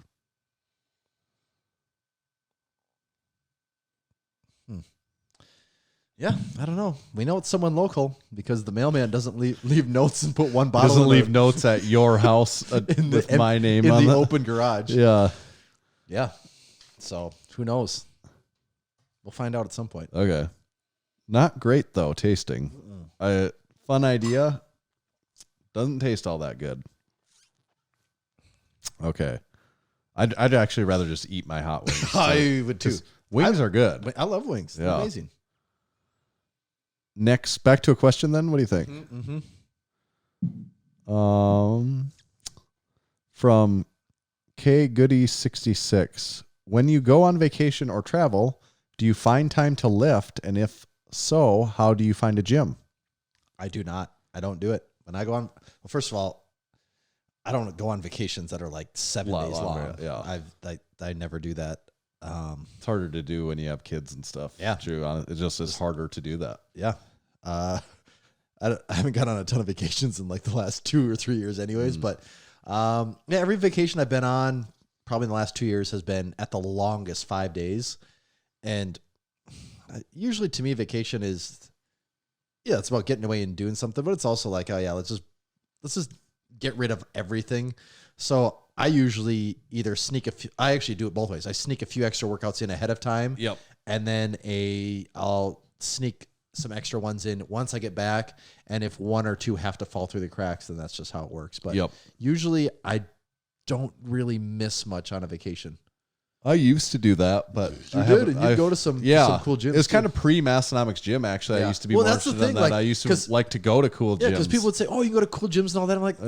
Yeah, I don't know. We know it's someone local because the mailman doesn't leave notes and put one bottle. Doesn't in leave the- notes at your house with my name in on the it. open garage. Yeah. Yeah. So who knows? We'll find out at some point. Okay. Not great though, tasting. Fun idea. Doesn't taste all that good. Okay. I'd actually rather just eat my hot wings. I would too. 'Cause wings are good. I love wings. They're Yeah. amazing. Next, back to a question then. What do you think? Mm-hmm. From K Goody 66. When you go on vacation or travel, do you find time to lift? And if so, how do you find a gym? I do not. I don't do it. When I go on, well, first of all, I don't go on vacations that are like 7 Lot days longer, long. yeah. I never do that. It's harder to do when you have kids and stuff. Yeah. True. It just is harder to do that. Yeah. I haven't gone on a ton of vacations in like the last 2 or 3 years anyways, but every vacation I've been on probably in the last 2 years has been at the longest 5 days. And Usually to me, vacation is, it's about getting away and doing something, but it's also like, oh yeah, let's just get rid of everything. So I usually either I actually do it both ways. I sneak a few extra workouts in ahead of time. Yep. And then I'll sneak some extra ones in once I get back. And if one or two have to fall through the cracks, then that's just how it works. But usually I don't really miss much on a vacation. I used to do that, but you'd go to some cool gyms. It was kind of pre-Massenomics gym, actually. Yeah. I used to be more interested in that. I used to like to go to cool gyms. Yeah, because people would say, "Oh, you go to cool gyms and all that." I'm like,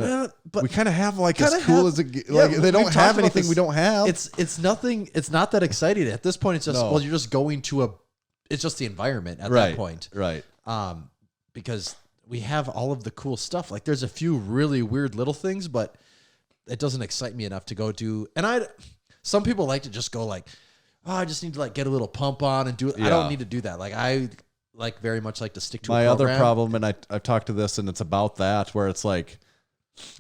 but we kind of have like as cool as it. Like they don't have anything we don't have. It's nothing. It's not that exciting at this point. It's just you're just going to it's just the environment at that point, right? Because we have all of the cool stuff. Like there's a few really weird little things, but it doesn't excite me enough to go do. And some people like to just go like, oh, I just need to like get a little pump on and do it. I don't need to do that. Like I very much like to stick to my a other problem, and I've talked to this, and it's about that where it's like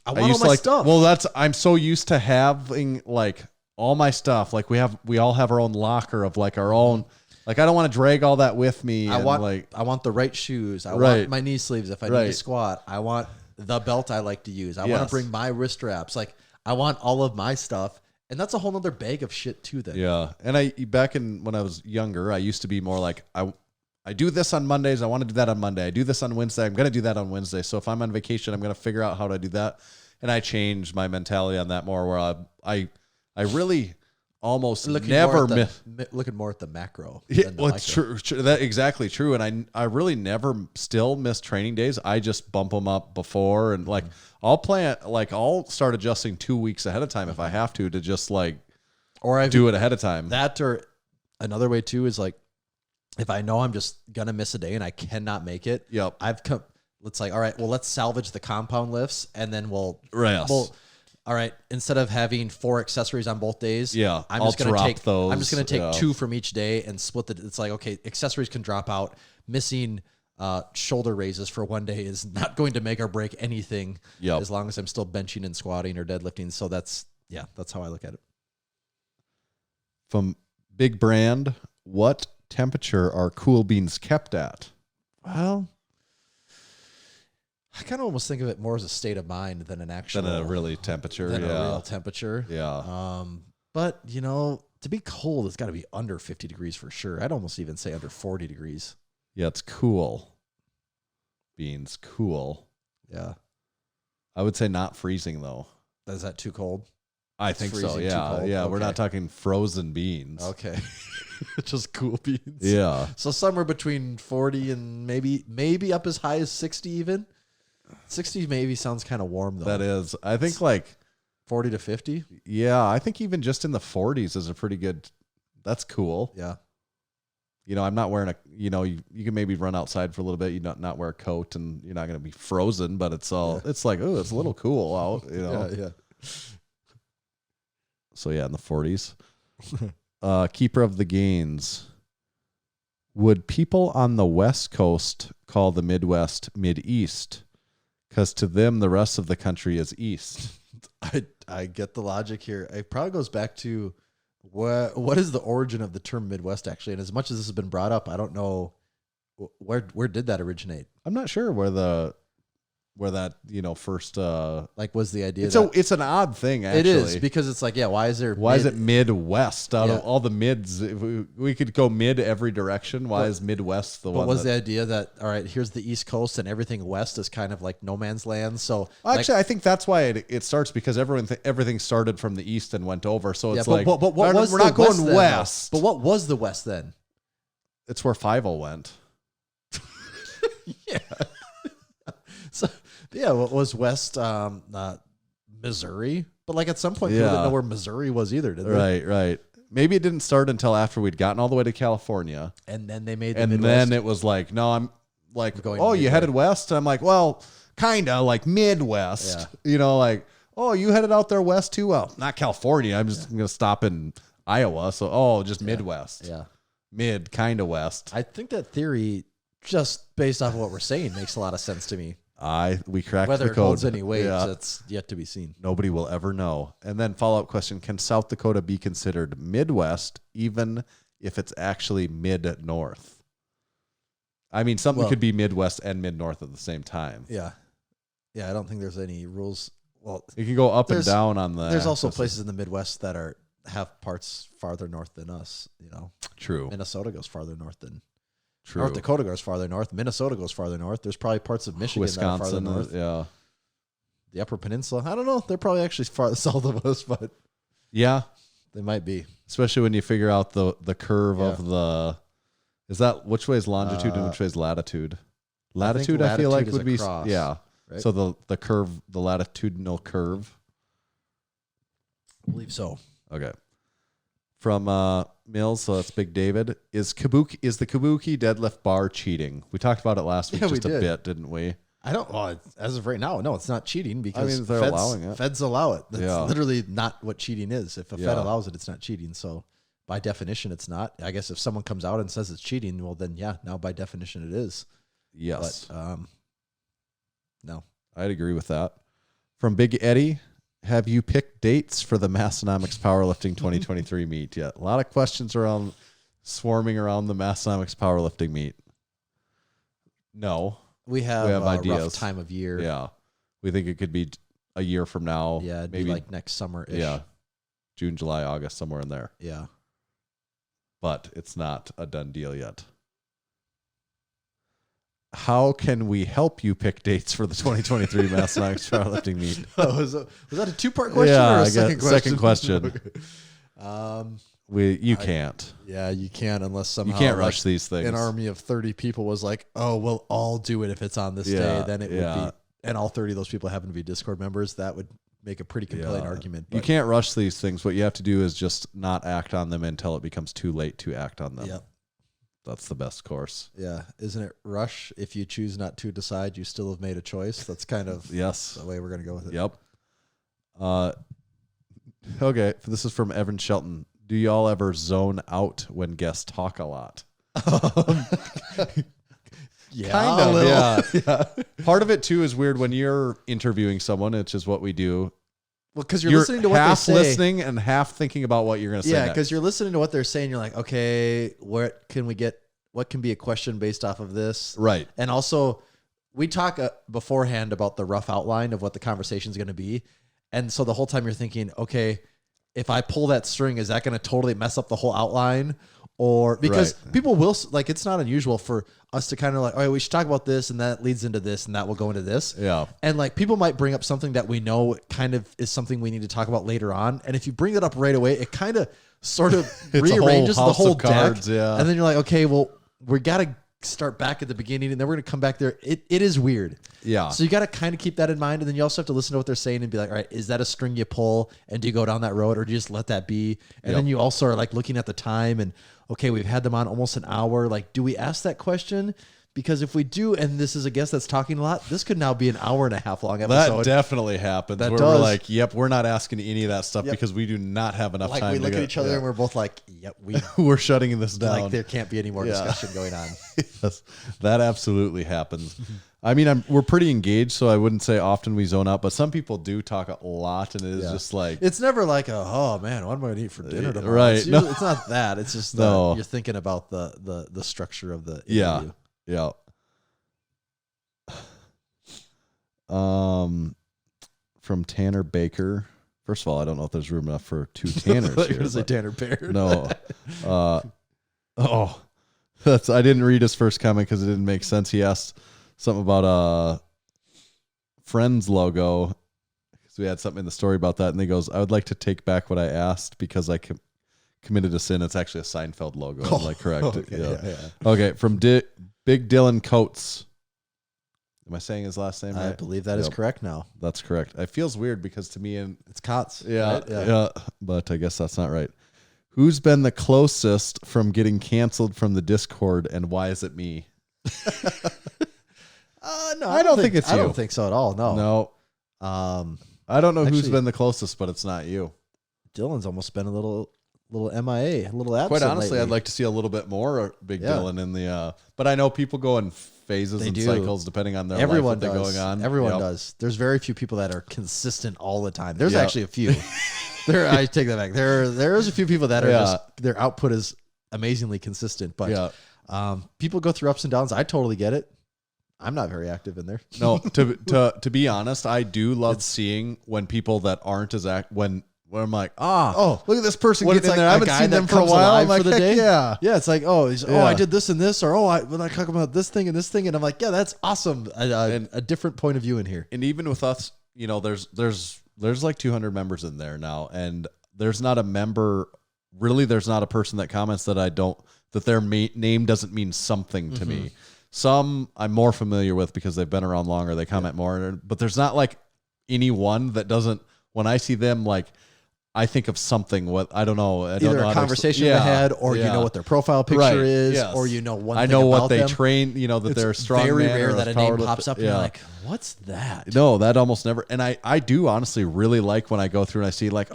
I want all my stuff. Well, I'm so used to having like all my stuff. Like we all have our own locker of like our own. Like I don't want to drag all that with me. I want the right shoes. I want my knee sleeves if I need to squat. I want the belt I like to use. I want to bring my wrist straps. Like I want all of my stuff. And that's a whole nother bag of shit too then. Yeah. And when I was younger, I used to be more like, I do this on Mondays. I want to do that on Monday. I do this on Wednesday. I'm going to do that on Wednesday. So if I'm on vacation, I'm going to figure out how to do that. And I changed my mentality on that more where I really almost never looking more at the macro. Yeah, well, it's true. That's exactly true. And I really never still miss training days. I just bump them up before and like I'll start adjusting 2 weeks ahead of time if I have to just like do it ahead of time. That or another way too is like if I know I'm just gonna miss a day and I cannot make it. Yep. Let's like, all right, well, let's salvage the compound lifts and then we'll all right, instead of having 4 accessories on both days, I'm just going to take 2 from each day and split it's like, okay, accessories can drop out. Missing shoulder raises for one day is not going to make or break anything as long as I'm still benching and squatting or deadlifting. So that's how I look at it. From Big Brand, what temperature are cool beans kept at? Well, I kind of almost think of it more as a state of mind than an actual than a really temperature. A real temperature. Yeah. But to be cold, it's got to be under 50 degrees for sure. I'd almost even say under 40 degrees. Yeah, it's cool. Beans, cool. Yeah. I would say not freezing though. Is that too cold? I think so. Yeah. Yeah. Okay. We're not talking frozen beans. Okay. Just cool beans. Yeah. So somewhere between 40 and maybe up as high as 60 even. 60 maybe sounds kind of warm though. That is. I think like 40 to 50. Yeah. I think even just in the 40s is a pretty good. That's cool. Yeah. I'm not wearing you can maybe run outside for a little bit. You not wear a coat and you're not going to be frozen, but it's like, oh, it's a little cool out, Yeah. So yeah, in the 40s. Keeper of the Gains. Would people on the West Coast call the Midwest Mid-East? Because to them, the rest of the country is East. I get the logic here. It probably goes back to what is the origin of the term Midwest, actually? And as much as this has been brought up, I don't know where did that originate? I'm not sure where that first was the idea. It's an odd thing, actually. It is, because it's like, why is it Midwest out of all the mids? If we could go mid every direction. Why is Midwest the one? But was the idea that, all right, here's the East Coast and everything west is kind of like no man's land? So actually, I think that's why it starts, because everything started from the east and went over. So it's but what was we're not going west. But what was the west then? It's where Fievel went. Yeah. So what was west? Missouri, but like at some point people didn't know where Missouri was either, did they? Right. Maybe it didn't start until after we'd gotten all the way to California, and then they made. Then it was like, no, I'm like, you headed west. I'm like, well, kind of like Midwest. Yeah. Like, oh, you headed out there west too? Well, not California. I'm just gonna stop in Iowa. So just Midwest. Yeah, mid kind of west. I think that theory, just based off of what we're saying, makes a lot of sense to me. We cracked Whether the code. It holds any weight, that's yet to be seen. Nobody will ever know. And then follow-up question, can South Dakota be considered Midwest even if it's actually mid-north? I mean, something Well- could be Midwest and Mid-North at the same time. Yeah. Yeah, I don't think there's any rules. Well, It can go up and There's- down on the. there's also axis. places in the Midwest that have parts farther north than us. True. Minnesota goes farther north than True. North Dakota goes farther north. Minnesota goes farther north. There's probably parts of Michigan that are farther Wisconsin. north. Yeah. The Upper Peninsula. I don't know. They're probably actually far south of us, but Yeah. they might be. Especially when you figure out the curve Yeah. of the. Is that which way is longitude and which way is latitude? Latitude, I feel latitude like is would be across, yeah. right? So the curve, the latitudinal curve. I believe so. Okay. From Mills, so that's Big David. Is the Kabuki deadlift bar cheating? We talked about it last week Yeah, we just a did. bit, didn't we? I don't. Well, as of right now, no, it's not cheating because mean, they're feds, allowing it. Feds allow it. That's Yeah. literally not what cheating is. If a Fed Yeah. allows it, it's not cheating. So by definition, it's not. I guess if someone comes out and says it's cheating, well, then yeah, now by definition it is. Yes. But no. I'd agree with that. From Big Eddie, have you picked dates for the Massenomics Powerlifting 2023 meet yet? A lot of questions swarming around the Massenomics Powerlifting Meet. No. We have have a ideas. rough time of year. Yeah. We think it could be a year from now. Yeah, it'd maybe be like next summer-ish. yeah, June, July, August, somewhere in there. Yeah. But it's not a done deal yet. How can we help you pick dates for the 2023 Massenomics Powerlifting Meet? Oh, was that a two-part question Yeah, or I a guess second question? second question. Okay. You can't. Yeah, you can't unless somehow You can't like, rush these things. an army of 30 people was like, oh, we'll all do it if it's on this Yeah, day. Then it yeah. would be, and all 30 of those people happen to be Discord members. That would make a pretty compelling Yeah. argument. You but- can't rush these things. What you have to do is just not act on them until it becomes too late to act on them. Yep. That's the best course. Yeah. Isn't it rush? If you choose not to decide, you still have made a choice. That's kind of Yes. the way we're going to go with it. Yep. Okay. This is from Evan Shelton. Do y'all ever zone out when guests talk a lot? Yeah. Kind a of, little. yeah. Part of it too is weird when you're interviewing someone, which is what we do. Well, because you're listening to what they half say. listening and half thinking about what you're going to say. Yeah, next. because you're listening to what they're saying. You're like, okay, what can we get? What can be a question based off of this? Right. And also, we talk beforehand about the rough outline of what the conversation is going to be. And so the whole time you're thinking, okay, if I pull that string, is that going to totally mess up the whole outline? Or because Right. people will, like, it's not unusual for us to kind of like, all right, we should talk about this, and that leads into this, and that will go into this. Yeah. And like people might bring up something that we know kind of is something we need to talk about later on. And if you bring it up right away, it kind of sort of It's a whole rearranges the house whole of cards, deck. yeah. And then you're like, okay, well, we got to start back at the beginning, and then we're going to come back there. It is weird. Yeah. So you got to kind of keep that in mind. And then you also have to listen to what they're saying and be like, all right, is that a string you pull? And do you go down that road, or do you just let that be? And Yep. then you also are like looking at the time and, okay, we've had them on almost an hour. Like, do we ask that question? Because if we do, and this is a guest that's talking a lot, this could now be an hour and a half long episode. That definitely happens. That where does. we're like, yep, we're not asking any of that stuff Yep. because we do not have enough like time we to look go- at each other yeah. and we're both like, yep, we we're shutting this down. like there can't be any more Yeah. discussion going on. Yes, that absolutely happens. I mean, we're pretty engaged, so I wouldn't say often we zone out, but some people do talk a lot, and it is Yeah. just like, It's never like, oh man, what am I going to eat for dinner tomorrow? Right. It's, No. usually, it's not that. It's just No. you're thinking about the structure of the yeah, interview. yeah. From Tanner Baker. First of all, I don't know if there's room enough for two Tanners You're here. going to say but- Tanner Baird. No. I didn't read his first comment because it didn't make sense. He asked something about a Friends logo because we had something in the story about that, and he goes, "I would like to take back what I asked because I committed a sin." It's actually a Seinfeld logo. I'm like, correct. Okay, yeah. Okay, from Big Dylan Coates. Am I saying his last name I right? believe that is Yep. correct now. That's correct. It feels weird because to me, and It's Kotz. yeah, right? yeah, but I guess that's not right. Who's been the closest from getting canceled from the Discord, and why is it me? No, I don't think it's I you. don't think so at all. No. No, I don't know who's Actually- been the closest, but it's not you. Dylan's almost been a little MIA, a little absent. Quite honestly, lately. I'd like to see a little bit more Big Yeah. Dylan in the. But I know people go in phases They and do. cycles depending on their Everyone life that they're does. going on. Everyone Yep. does. There's very few people that are consistent all the time. There's Yeah. actually a few. I take that back. There is a few people that are Yeah. just their output is amazingly consistent. But Yeah. People go through ups and downs. I totally get it. I'm not very active in there. No, to be honest, I do love seeing when people that aren't as when I'm like, look at this person When getting it's in like there. I a haven't guy seen that them for a comes while. alive I'm like, for the heck day. yeah. Yeah, it's like, Yeah. I did this and this, or when I talk about this thing and this thing, and I'm like, yeah, that's awesome. A different point of view in here. And even with us, there's like 200 members in there now, and there's not a member. Really, there's not a person that comments that their name doesn't mean something to me. Some I'm more familiar with because they've been around longer. They comment more, but there's not like anyone that doesn't. When I see them, like I think of something. What I don't know. I don't Either know a conversation they had, or you know what their profile picture is, yes. or you know one. I thing know what about they them. train. You know that It's they're a strong. very man rare or that a name pops up and you're like, what's that? No, that almost never. And I do honestly really like when I go through and I see like,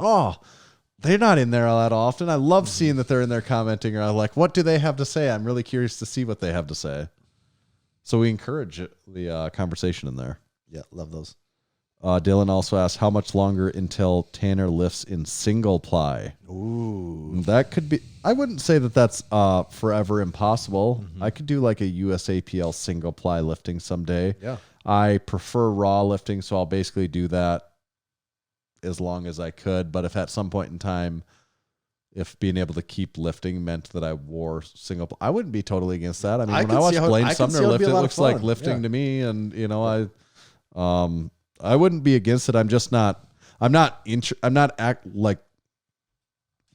they're not in there that often. I love seeing that they're in there commenting, or I'm like, what do they have to say? I'm really curious to see what they have to say. So we encourage the conversation in there. Yeah, love those. Dylan also asked, how much longer until Tanner lifts in single ply? Ooh. That could be, I wouldn't say that that's forever impossible. I could do like a USAPL single ply lifting someday. Yeah. I prefer raw lifting, so I'll basically do that as long as I could. But if at some point in time, if being able to keep lifting meant that I wore single ply, I wouldn't be totally against that. I mean, when I watch Blaine Sumner lift, it looks like lifting to me. And, I wouldn't be against it. I'm just not, I'm not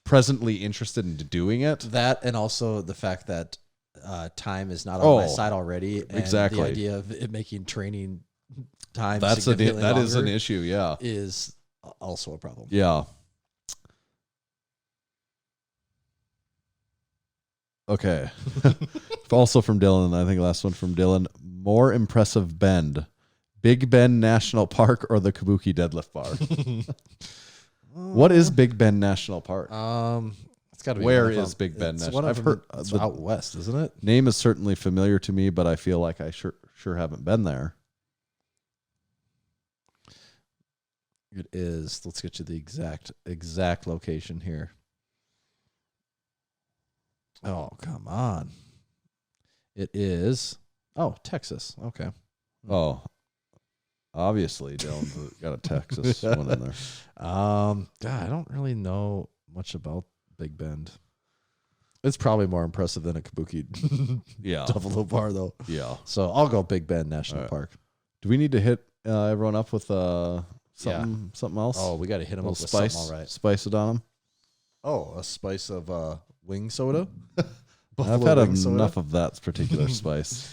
presently interested in doing it. That, and also the fact that time is not on my side already. And exactly. the idea of it making training time that is an issue. Yeah. Is also a problem. Yeah. Okay. Also from Dylan, I think last one from Dylan. More impressive bend, Big Bend National Park or the Kabuki deadlift bar? What is Big Bend National Park? It's got to be. Where is Big Bend National? I've heard it's out west, isn't it? Name is certainly familiar to me, but I feel like I sure haven't been there. It is. Let's get you the exact location here. Oh, come on. It is. Oh, Texas. Okay. Oh, obviously, Dylan's got a Texas one in there. God, I don't really know much about Big Bend. It's probably more impressive than a Kabuki double bar, though. Yeah. So I'll go Big Bend National Park. Do we need to hit everyone up with something else? Oh, we got to hit them up with spice, something, all right. Spice it on them. Oh, a spice of wing soda? I've had enough of that particular spice.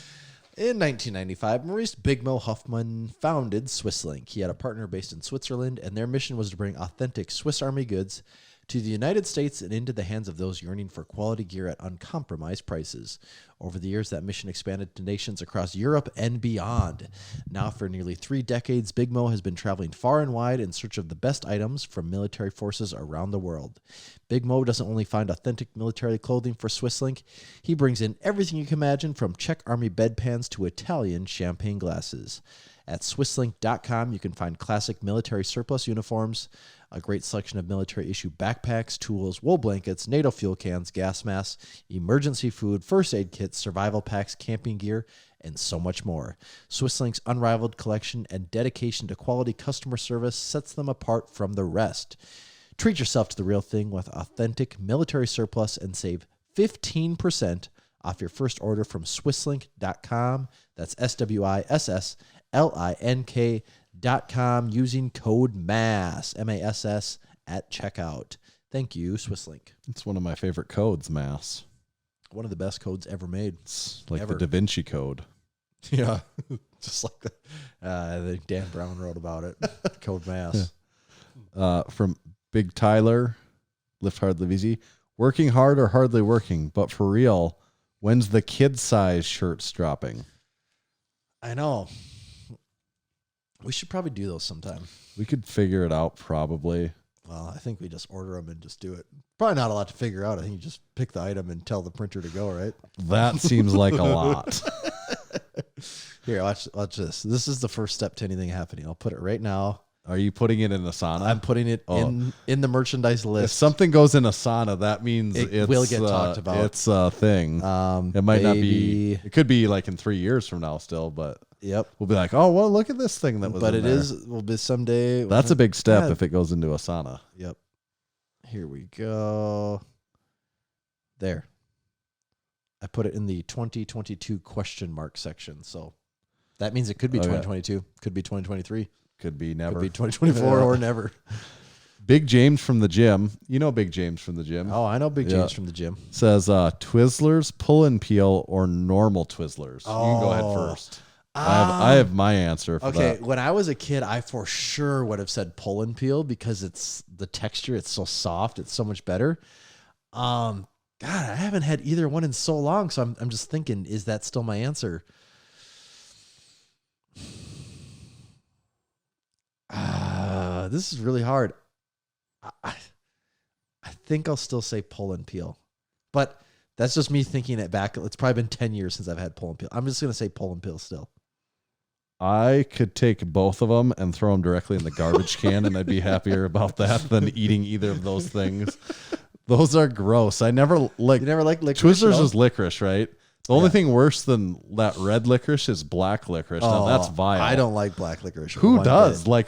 In 1995, Maurice Big Mo Huffman founded Swisslink. He had a partner based in Switzerland, and their mission was to bring authentic Swiss Army goods to the United States and into the hands of those yearning for quality gear at uncompromised prices. Over the years, that mission expanded to nations across Europe and beyond. Now, for nearly 3 decades, Big Mo has been traveling far and wide in search of the best items from military forces around the world. Big Mo doesn't only find authentic military clothing for Swisslink, he brings in everything you can imagine, from Czech Army bedpans to Italian champagne glasses. At Swisslink.com, you can find classic military surplus uniforms, a great selection of military-issue backpacks, tools, wool blankets, NATO fuel cans, gas masks, emergency food, first aid kits, survival packs, camping gear, and so much more. Swisslink's unrivaled collection and dedication to quality customer service sets them apart from the rest. Treat yourself to the real thing with authentic military surplus and save 15% off your first order from Swisslink.com. That's SWISSLINK.com using code MASS, MASS, at checkout. Thank you, Swisslink. It's one of my favorite codes, Mass. One of the best codes ever made. It's like Ever. the Da Vinci Code. Yeah, just like that. I think Dan Brown wrote about it. Code MASS. From Big Tyler, Lift Hard, Live Easy. Working hard or hardly working, but for real, when's the kid size shirts dropping? I know. We should probably do those sometime. We could figure it out probably. Well, I think we just order them and just do it. Probably not a lot to figure out. I think you just pick the item and tell the printer to go, right? That seems like a lot. Here, watch this. This is the first step to anything happening. I'll put it right now. Are you putting it in a sauna? I'm putting it in the merchandise If list. something goes in a sauna, that means It will get talked about. It's a thing. It might not be. Baby. It could be like in 3 years from now still, but Yep. we'll be like, oh, well, look at this thing that was But in it there. is will be someday. That's a big step Yeah. if it goes into a sauna. Yep. Here we go. There. I put it in the 2022 question mark section. So that means it could be Oh, yeah. 2022, could be 2023, Could be never. could be 2024 Yeah. or never. Big James from the gym. You know Big James from the gym. Oh, I know Big Yeah. James from the gym. Says Twizzlers, pull and peel, or normal Twizzlers. You can go ahead Oh. first. I have my answer for Okay, that. when I was a kid, I for sure would have said pull and peel because it's the texture. It's so soft. It's so much better. God, I haven't had either one in so long, so I'm just thinking, is that still my answer? This is really hard. I think I'll still say pull and peel, but that's just me thinking it back. It's probably been 10 years since I've had pull and peel. I'm just gonna say pull and peel still. I could take both of them and throw them directly in the garbage can, and I'd be happier about that than eating either of those things. Those are gross. I never like. You never liked licorice? Twizzlers at all? is licorice, right? The only thing worse than that red licorice is black licorice. Now that's vile. I don't like black licorice. Who one does? bit. Like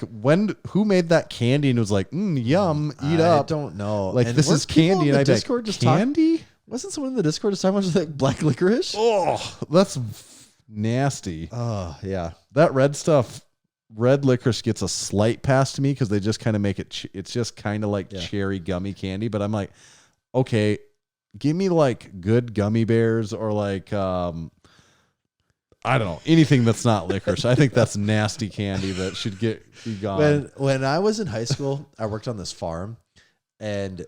who made that candy and was like, yum, eat up? I don't know. Like And this weren't is candy, people and in I the Discord just talking. candy. Wasn't someone in the Discord just talking about like black licorice? Oh, that's nasty. Oh yeah. That red stuff, red licorice gets a slight pass to me because they just kind of make it. It's just kind of like cherry gummy candy. But I'm like, okay, give me like good gummy bears or like I don't know, anything that's not licorice. I think that's nasty candy that should be gone. When I was in high school, I worked on this farm, and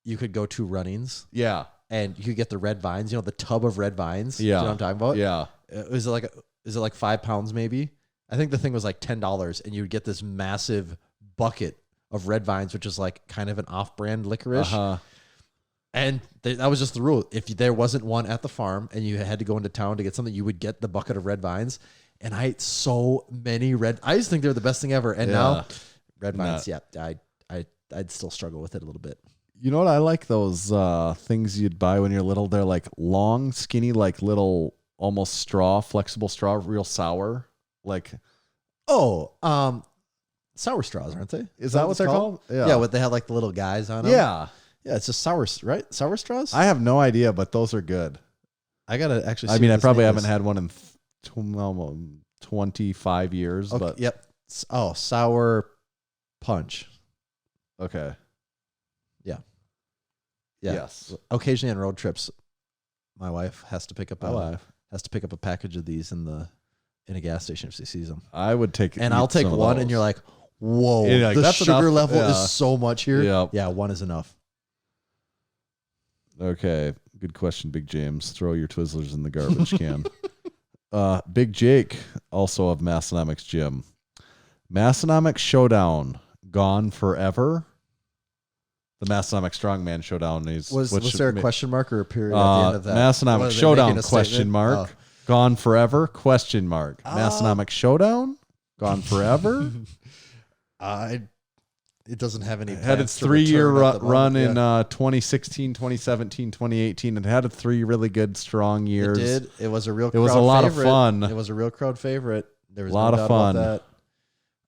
you could go to runnings, Yeah, and you could get the red vines. You know the tub of red vines. yeah. You know what I'm talking about? Yeah, Is it like 5 pounds maybe? I think the thing was like $10, and you would get this massive bucket of red vines, which is like kind of an off-brand licorice. And that was just the rule. If there wasn't one at the farm and you had to go into town to get something, you would get the bucket of red vines. And I ate so many I used to think they were the best thing ever. And now red vines, I'd still struggle with it a little bit. You know what? I like those things you'd buy when you're little. They're like long, skinny, like little almost straw, flexible straw, real sour. Like, Sour straws, aren't they? Is that what it's they're called? Yeah. Yeah, what they have like the little guys on them. yeah. Yeah, it's just sour, right? Sour straws? I have no idea, but those are good. I got to actually see I mean, what I this probably name haven't is. had one in 25 years, Okay, but yep. Sour punch. okay. Yeah. Yes. Occasionally on road trips, my wife has to pick up My a package of these in a gas station if she sees them. I would take And I'll take some of one, those. and you're like, whoa, You're like, the that's sugar enough. level Yeah. is so much here. Yep. Yeah, one is enough. Okay, good question, Big James. Throw your Twizzlers in the garbage can. Big Jake, also of Massenomics Gym. Massenomics Showdown, gone forever? The Massenomics Strongman Showdown is... Was there a question mark or a period at the end of that? Massenomics Was it Showdown, making a question statement? mark. Gone forever, question mark. Massenomics Showdown, gone forever? It doesn't have any. It had plans its to 3-year return at the run moment. in Yeah. 2016, 2017, 2018. It had 3 really good, strong years. It did. It was a real. It was a crowd lot of favorite. fun. It was a real crowd favorite. There was A lot no of doubt fun. about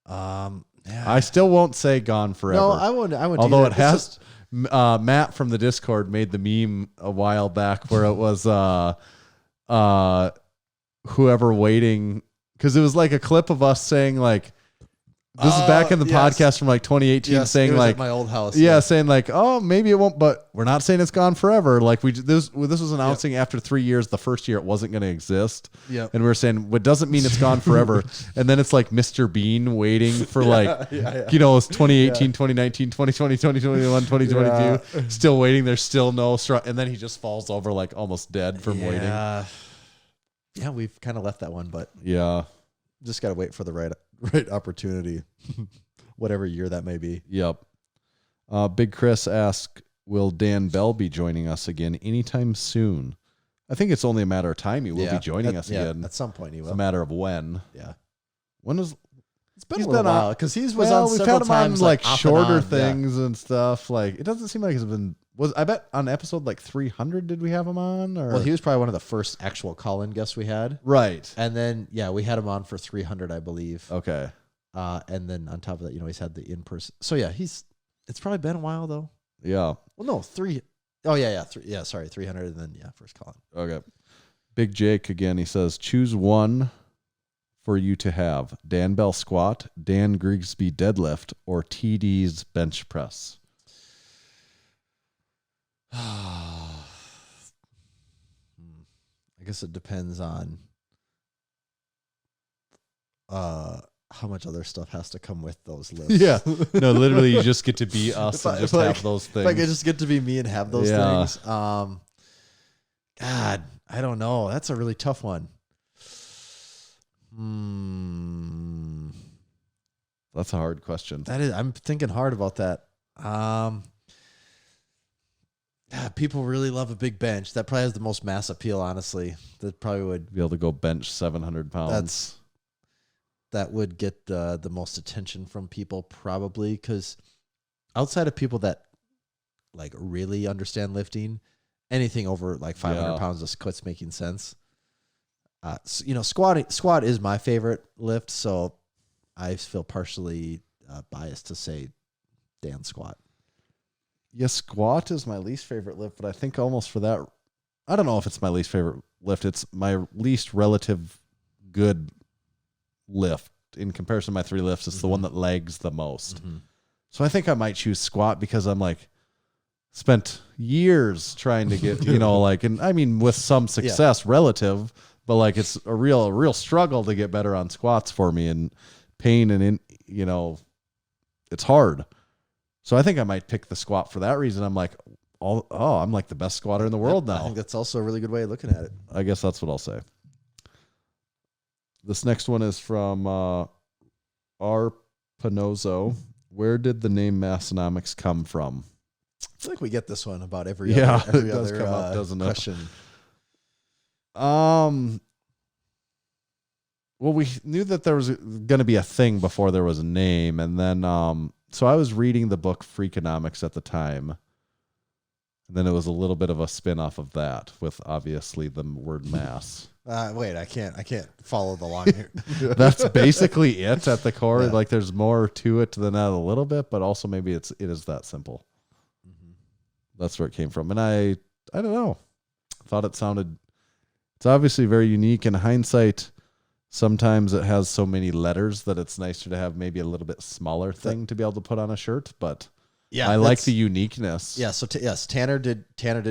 that. Yeah. I still won't say gone forever. No, I wouldn't. Although either. it It's has, just- Matt from the Discord made the meme a while back where it was whoever waiting, because it was like a clip of us saying like, this is back in the yes. podcast from like 2018, yes, saying it was like, at my old house. yeah, saying like, oh, maybe it won't, but we're not saying it's gone forever. Like this was announcing after 3 years, the first year it wasn't going to exist. Yep. And we were saying, what doesn't mean it's gone forever. And then it's like Mr. Bean waiting for like, you know, it's 2018, 2019, 2020, 2021, 2022, still waiting. There's still no and then he just falls over like almost dead from waiting. Yeah, we've kind of left that one, but Yeah. just got to wait for the right opportunity, whatever year that may be. Yep. Big Chris asked, will Dan Bell be joining us again anytime soon? I think it's only a matter of time he will be joining us again. At some point he will. It's a matter of when. Yeah. When was It's been a little while because he was on we've several had him on times, like off and shorter on, things and stuff. Like it doesn't seem like it's been. I bet on episode like 300 did we have him on? Or Well, he was probably one of the first actual call-in guests we had, right. and then we had him on for 300, I believe. Okay. And then on top of that, he's had the in-person. So it's probably been a while though. Yeah. Well, no, 3. Oh yeah. Sorry, 300, and then first call-in. Okay. Big Jake again. He says, choose one for you to have: Dan Bell squat, Dan Grigsby deadlift, or TD's bench press. I guess it depends on how much other stuff has to come with those lifts. Yeah. No, literally, you just get to be us and just If I- have those things. If I could just get to be me and have those Yeah. things. God, I don't know. That's a really tough one. That's a hard question. That is. I'm thinking hard about that. People really love a big bench. That probably has the most mass appeal, honestly. That probably would Be able to go bench 700 pounds. that would get the most attention from people, probably, because outside of people that like really understand lifting, anything over like 500 pounds just quits making sense. Squat is my favorite lift, so I feel partially biased to say Dan squat. Yeah, squat is my least favorite lift, but I think almost for that, I don't know if it's my least favorite lift. It's my least relative good lift in comparison to my 3 lifts. It's the one that lags the most. So I think I might choose squat because I'm like spent years trying to get, and I mean with some success relative, but like it's a real struggle to get better on squats for me, and pain and it's hard. So I think I might pick the squat for that reason. I'm like, I'm like the best squatter in the world now. I think that's also a really good way of looking at it. I guess that's what I'll say. This next one is from R. Pinozo. Where did the name Massenomics come from? I feel like we get this one about every It other does come up, doesn't it? question. Well, we knew that there was going to be a thing before there was a name, and then so I was reading the book Freakonomics at the time, and then it was a little bit of a spin-off of that with obviously the word mass. Wait, I can't follow the line here. That's basically it at the core. Yeah. Like there's more to it than that a little bit, but also maybe it is that simple. That's where it came from. And I don't know. Thought it sounded, it's obviously very unique. In hindsight, sometimes it has so many letters that it's nicer to have maybe a little bit smaller thing to be able to put on a shirt, but Yeah, I like the uniqueness. Yeah, so yes, Tanner did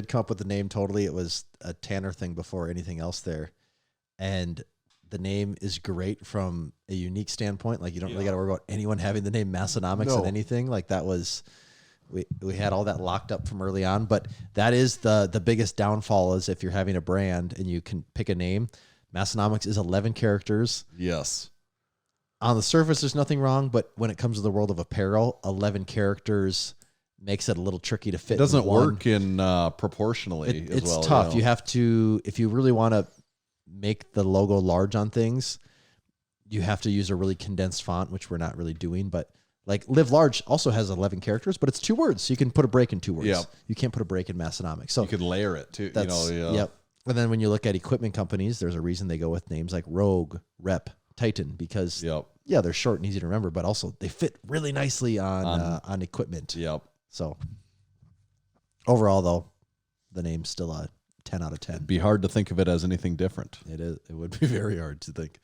come up with the name totally. It was a Tanner thing before anything else there. And the name is great from a unique standpoint. Like you don't really got to worry about anyone having the name Massenomics and anything. Like that was we had all that locked up from early on, but that is the biggest downfall is if you're having a brand and you can pick a name. Massenomics is 11 characters. Yes. On the surface, there's nothing wrong, but when it comes to the world of apparel, 11 characters makes it a little tricky to fit. It doesn't in one. work in proportionally as It's well. tough. You have to, if you really want to make the logo large on things, you have to use a really condensed font, which we're not really doing. But like Live Large also has 11 characters, but it's 2 words. So you can put a break in 2 words. Yep. You can't put a break in Massenomics. So You could layer it too. Yep. And then when you look at equipment companies, there's a reason they go with names like Rogue, Rep, Titan, because they're short and easy to remember, but also they fit really nicely on equipment. Yep. So overall, though, the name's still a 10 out of 10. It'd be hard to think of it as anything different. It is. It would be very hard to think.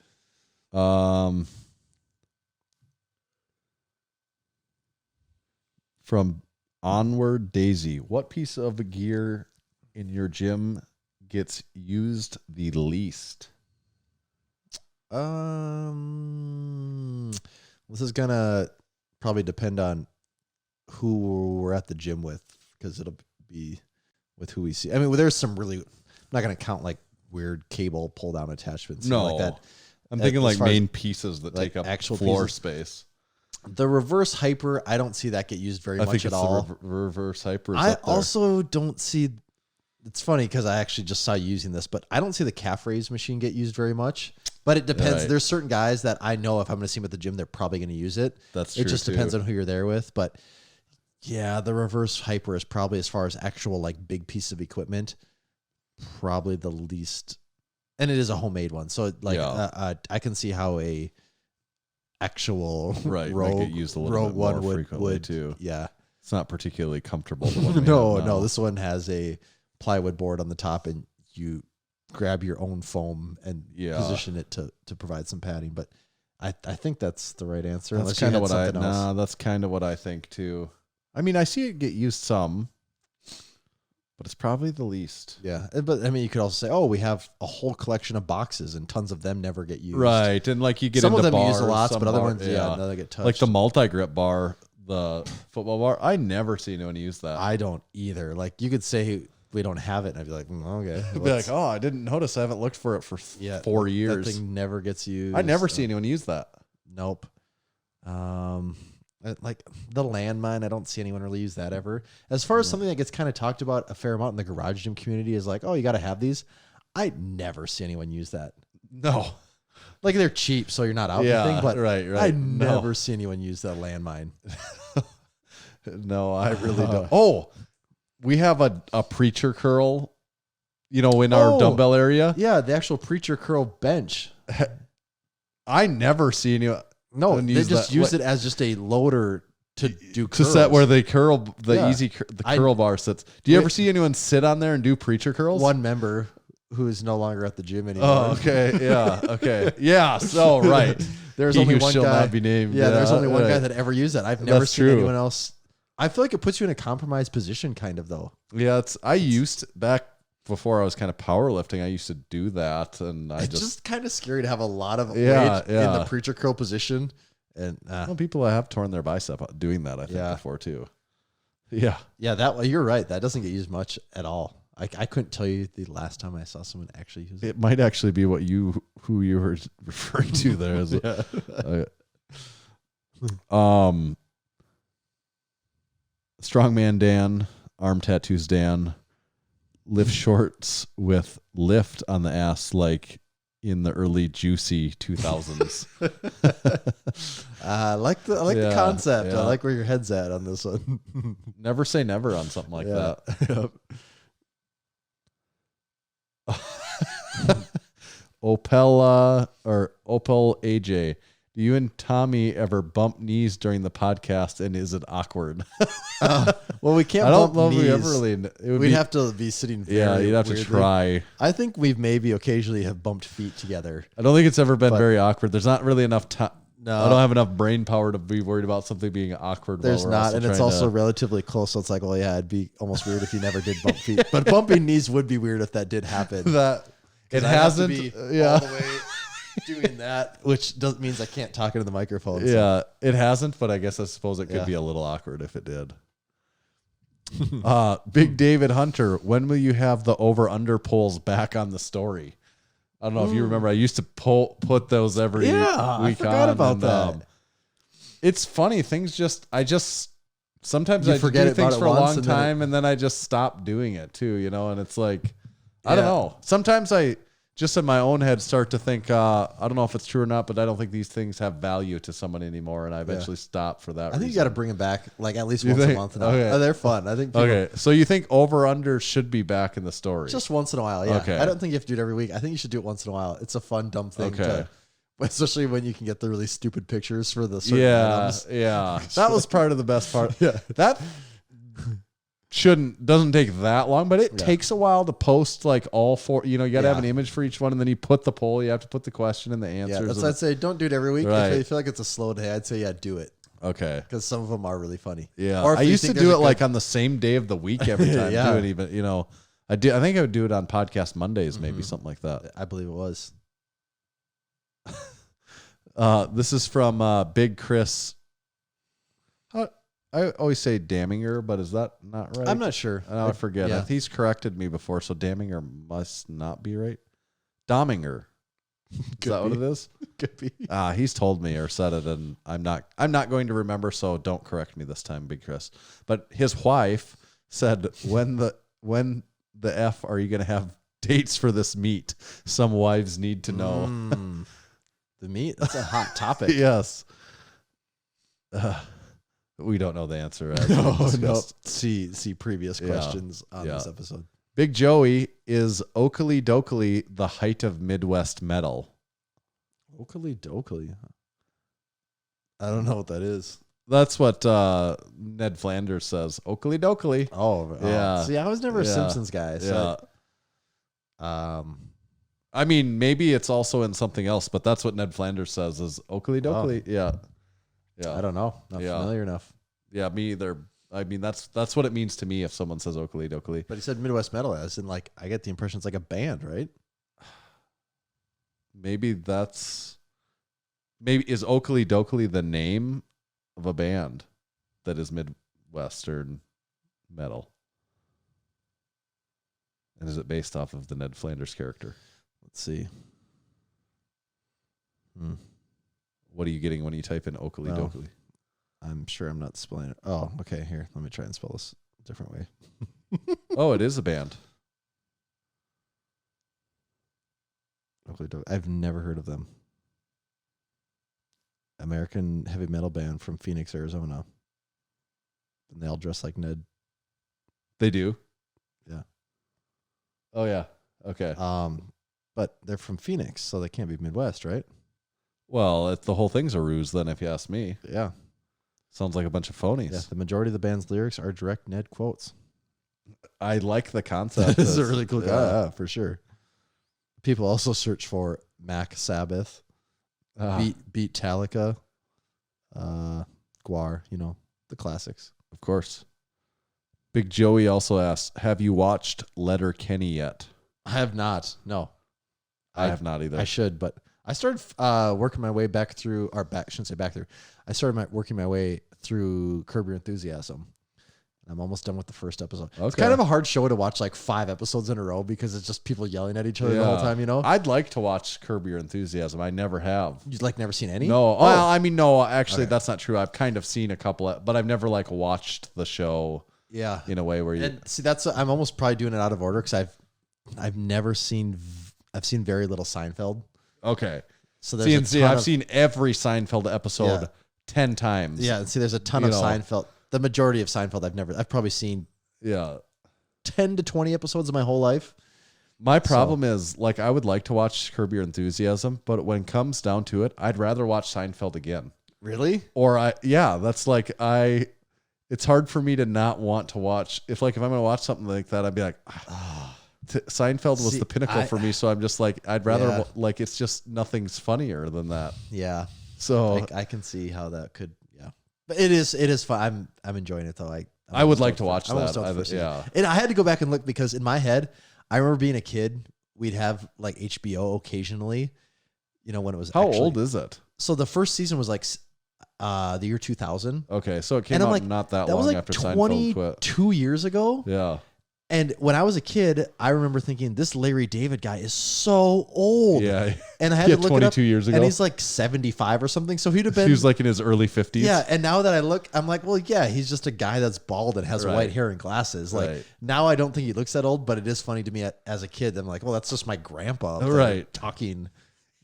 From Onward Daisy, what piece of gear in your gym gets used the least? This is gonna probably depend on who we're at the gym with, because it'll be with who we see. I mean, there's some really, I'm not gonna count like weird cable pull down attachments. No, like that. I'm thinking like as far as, main pieces that like, take up actual floor pieces. space. The reverse hyper, I don't see that get used very I much think at it's all. the reverse hyper. I also don't see. It's funny because I actually just saw you using this, but I don't see the calf raise machine get used very much. But it depends. Right. There's certain guys that I know if I'm going to see them at the gym, they're probably going to use it. That's It true, just too. depends on who you're there with. But yeah, the reverse hyper is probably, as far as actual like big piece of equipment, probably the least. And it is a homemade one, so like I can see how a actual Right, Rogue, they get used a little Rogue bit more one frequently, would too. Yeah. It's not particularly comfortable. The one we No, have now. no. This one has a plywood board on the top, and you grab your own foam and position it to provide some padding. But I think that's the right answer. That's kind of what that's kind of what I think too. I mean, I see it get used some, but it's probably the least. Yeah, but I mean, you could also say, oh, we have a whole collection of boxes, and tons of them never get used. Right, and like you get some into of them bars, use a lot, some but other bar- ones, no, they get touched. Like the multi-grip bar, the football bar. I never see anyone use that. I don't either. Like you could say we don't have it, and I'd be like, okay. I'd be like, oh, I didn't notice. I haven't looked for it for 4 years. That thing never gets used. I never see anyone use that. Nope. Like the landmine, I don't see anyone really use that ever. As far as something that gets kind of talked about a fair amount in the garage gym community is like, oh, you got to have these. I never see anyone use that. No. Like they're cheap, so you're not out Yeah, anything, but right. I No. never see anyone use that landmine. No, I really don't. Oh, we have a preacher curl, in our dumbbell area. Yeah, the actual preacher curl bench. I never see anyone. No, they just use it as just a loader to do to curls. set where they curl the Yeah. curl bar sits. Do you ever see anyone sit on there and do preacher curls? One member who is no longer at the gym anymore. Oh, okay. Yeah. Okay. Yeah. So right. There's He only who one shall guy. not be named. Yeah, there's only one guy right. that ever used that. I've never That's seen true. anyone else. I feel like it puts you in a compromised position, kind of though. Yeah. I used back before I was kind of powerlifting. I used to do that, and I It's just kind of scary to have a lot of Yeah, weight in yeah. the preacher curl position. And well, people have torn their bicep out doing that. I think Yeah. before too. Yeah. yeah, you're right. That doesn't get used much at all. I couldn't tell you the last time I saw someone actually use it. It might actually be who you were referring to there. As Strongman Dan, arm tattoos Dan, lift shorts with lift on the ass like in the early juicy 2000s. I like the Yeah, concept. yeah. I like where your head's at on this one. Never say never on something like that. Opel AJ. Do you and Tommy ever bump knees during the podcast, and is it awkward? Well, we can't I don't bump know if knees. we ever really. It would We'd be, have to be sitting very yeah, you'd have to weirdly. try. I think we've maybe occasionally have bumped feet together. I don't think it's ever been But- very awkward. There's not really enough time. No. I don't have enough brain power to be worried about something being awkward. There's while we're not, and it's trying also to- relatively close. So it's like, well, yeah, it'd be almost weird if you never did bump feet. But bumping knees would be weird if that did happen. that. It 'Cause I'd have to hasn't. be Yeah. all the way doing that, which means I can't talk into the microphone. so- Yeah, it hasn't, but I suppose it could Yeah. be a little awkward if it did. Big David Hunter, when will you have the over-under polls back on the story? I don't know if you remember. I used to put those every week I forgot on, about and, that. it's funny. Sometimes You I forget do about things it for a once long and then time, and then I just stop doing it too, and it's like, I don't Yeah. know. Sometimes I just in my own head start to think, I don't know if it's true or not, but I don't think these things have value to someone anymore, and I eventually stop for that I think you reason. got to bring them back like at least You once think? a month. Now. Okay. They're fun. I think people, Okay, so you think over-under should be back in the story? just once in a while. Yeah. Okay. I don't think you have to do it every week. I think you should do it once in a while. It's a fun, dumb thing. Okay. Especially when you can get the really stupid pictures for the certain Yeah, items. yeah. That was part of the best part. Yeah. That doesn't take that long, but it Yeah. takes a while to post like all four. You got to have Yeah. an image for each one, and then you put the poll. You have to put the question and the Yeah, answers. that's and why I'd say don't do it every week. Right. If you feel like it's a slow day, I'd say do it okay. because some of them are really funny. Yeah, Or if I you used to think do there's it a like good- on the same day of the week every time. Yeah. Too, and even I think I would do it on podcast Mondays, maybe something like that. I believe it was. This is from Big Chris. I always say Daminger, but is that not right? I'm not sure. I forget. Yeah. He's corrected me before, so Daminger must not be right. Dominger. Is that what it is? Could be. He's told me or said it, and I'm not going to remember, so don't correct me this time, Big Chris. But his wife said, when the F are you going to have Dates for this meet. Some wives need to know. The meat? That's a hot topic. Yes. We don't know the answer. As No, we discussed. See previous questions on this episode. Big Joey, is Oakley Dokley the height of Midwest metal? Oakley Dokley. I don't know what that is. That's what Ned Flanders says. Oakley Dokley. Oh, Yeah. See, I was never a Yeah. Simpsons guy. So I mean, maybe it's also in something else, but that's what Ned Flanders says is Oakley Dokley. Yeah. I don't know. Not familiar enough. Yeah, me either. I mean, that's what it means to me if someone says Oakley Dokley. But he said Midwest metal, as in like I get the impression it's like a band, right? Maybe is Oakley Dokley the name of a band that is Midwestern metal? And is it based off of the Ned Flanders character? Let's see. What are you getting when you type in Oakley Oh. Dokley? I'm sure I'm not spelling it. Oh, okay. Here, let me try and spell this a different way. Oh, it is a band. Oakley Dokley. I've never heard of them. American heavy metal band from Phoenix, Arizona. And they all dress like Ned. They do? Yeah. Oh, yeah. Okay. But they're from Phoenix, so they can't be Midwest, right? Well, the whole thing's a ruse then, if you ask me. Yeah. Sounds like a bunch of phonies. Yeah. The majority of the band's lyrics are direct Ned quotes. I like the concept. That is a really cool guy. Yeah. Yeah, for sure. People also search for Mac Sabbath, Beat Talica, Guar, the classics. Of course. Big Joey also asks, have you watched Letter Kenny yet? I have not. No. I have not either. I should, but I started working my way back through, shouldn't say back through. I started working my way through Curb Your Enthusiasm. I'm almost done with the first episode. It's Okay. kind of a hard show to watch like 5 episodes in a row because it's just people yelling at each other the whole time, I'd like to watch Curb Your Enthusiasm. I never have. You've like never seen any? No. Oh. Well, I mean, no, actually, Okay. that's not true. I've kind of seen a couple, but I've never like watched the show Yeah. in a way where you. And see, I'm almost probably doing it out of order because I've never seen, I've seen very little Seinfeld. Okay. So there's I've seen every Seinfeld episode Yeah. 10 times. Yeah, and see, there's a ton You of know. Seinfeld. The majority of Seinfeld I've probably seen Yeah. 10 to 20 episodes of my whole life. My problem is, like, I would like to watch Curb Your Enthusiasm, but when it comes down to it, I'd rather watch Seinfeld again. Really? Or that's like, it's hard for me to not want to watch. If I'm going to watch something like that, I'd be like, Seinfeld was See, the pinnacle for me. So I'm just like, I'd rather, Yeah. it's just nothing's funnier than that. Yeah. So I can see how that could, yeah. But it is fun. I'm enjoying it though. I would like to watch I'm almost that. done with the first season. Yeah. And I had to go back and look because in my head, I remember being a kid, we'd have like HBO occasionally, when it was How old is it? So the first season was like the year 2000. Okay. So it came And I'm out like, not that That long was like after Seinfeld quit. 22 years ago. Yeah. And when I was a kid, I remember thinking, this Larry David guy is so old. Yeah. And I had Yeah, to look it up. 22 years ago. And he's like 75 or something. So he'd have been. He was like in his early 50s. Yeah. And now that I look, I'm like, well, yeah, he's just a guy that's bald and has Right. white hair and glasses. Like Right. now I don't think he looks that old, but it is funny to me as a kid. I'm like, well, that's just my grandpa. up there Right. Talking.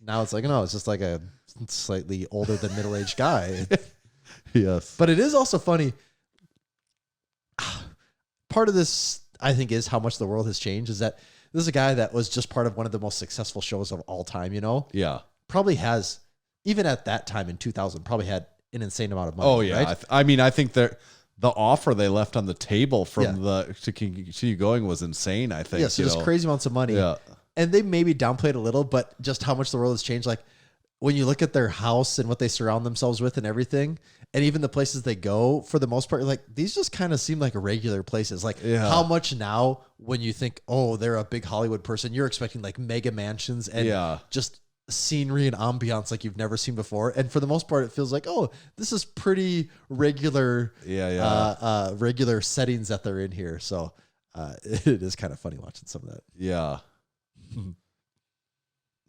Now it's like, no, it's just like a slightly older than middle-aged guy. Yes. But it is also funny. Part of this, I think, is how much the world has changed. Is that this is a guy that was just part of one of the most successful shows of all time, Yeah. Probably has, even at that time in 2000, probably had an insane amount of money. Oh yeah, Right? I think the offer they left on the table from Yeah. to keep you going was insane. I think. Yeah, so just crazy amounts of money. Yeah. And they maybe downplayed a little, but just how much the world has changed. Like when you look at their house and what they surround themselves with and everything, and even the places they go, for the most part, you're like, these just kind of seem like regular places. Like how much now when you think, oh, they're a big Hollywood person, you're expecting like mega mansions and just scenery and ambiance like you've never seen before. And for the most part, it feels like, oh, this is pretty regular, regular settings that they're in here. So it is kind of funny watching some of that. Yeah.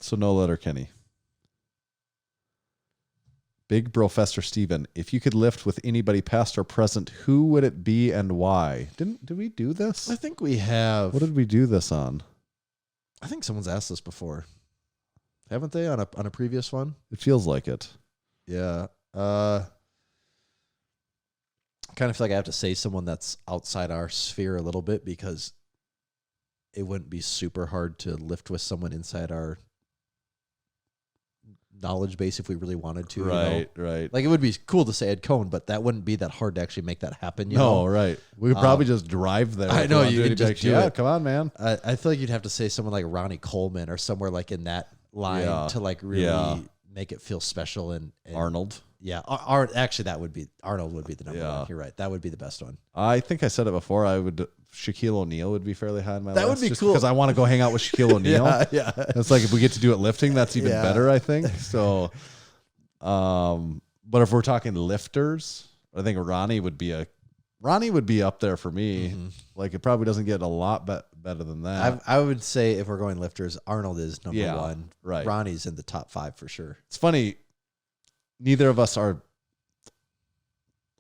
So no Letter Kenny. Big Professor Steven, if you could lift with anybody past or present, who would it be and why? Did we do this? I think we have. What did we do this on? I think someone's asked this before, haven't they? On a previous one. It feels like it. Yeah. I kind of feel like I have to say someone that's outside our sphere a little bit because it wouldn't be super hard to lift with someone inside our knowledge base if we really wanted to. Right, right. Like it would be cool to say Ed Cohn, but that wouldn't be that hard to actually make that happen. You No, know? right. We would probably just drive there. I know, if we you wanted could to be just do yeah, it. come on, man. I feel like you'd have to say someone like Ronnie Coleman or somewhere like in that line to like really make it feel special. And Arnold. Yeah. Actually, Arnold would be the number one. You're right. That would be the best one. I think I said it before. Shaquille O'Neal would be fairly high on my list. That would be just cool. because I want to go hang out with Shaquille O'Neal. Yeah. It's like if we get to do it lifting, that's even better, I think. So, but if we're talking lifters, I think Ronnie would be up there for me. Mm-hmm. Like it probably doesn't get a lot better than that. I would say if we're going lifters, Arnold is number one. Right. Ronnie's in the top 5 for sure. It's funny. Neither of us are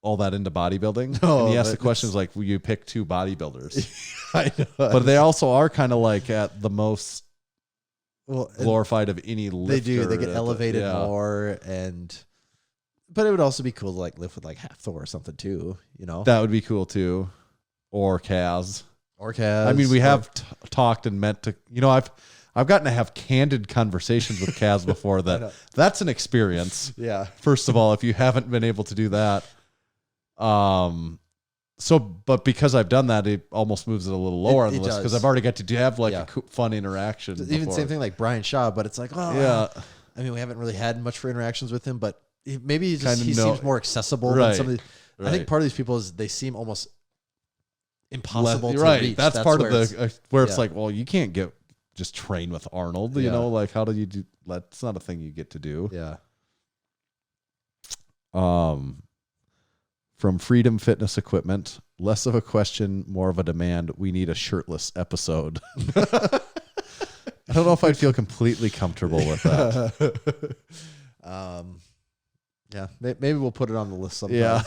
all that into bodybuilding. No, and he asked but the questions like, will you pick 2 bodybuilders? I know. But they also are kind of like at the most Well, glorified of any lifter. they do. They get at elevated more, but it would also be cool to like lift with like half Thor or something too. You know, That would be cool too. Or Kaz. or Kaz. I mean, we have talked and meant to. You know, I've gotten to have candid conversations with Kaz before. That's an experience. Yeah. First of all, if you haven't been able to do that, but because I've done that, it almost moves it a little lower on the list because I've already got to have like a fun interaction. Even before. same thing like Brian Shaw, but it's like, I mean, we haven't really had much for interactions with him, but maybe he seems more accessible than some of these. I think part of these people is they seem almost impossible to reach. That's part of the where it's like, well, you can't just train with Arnold. You know, like how do you do? That's not a thing you get to do. Yeah. From Freedom Fitness Equipment, less of a question, more of a demand. We need a shirtless episode. I don't know if I'd feel completely comfortable with that. Yeah, maybe we'll put it on the list sometime. Yeah,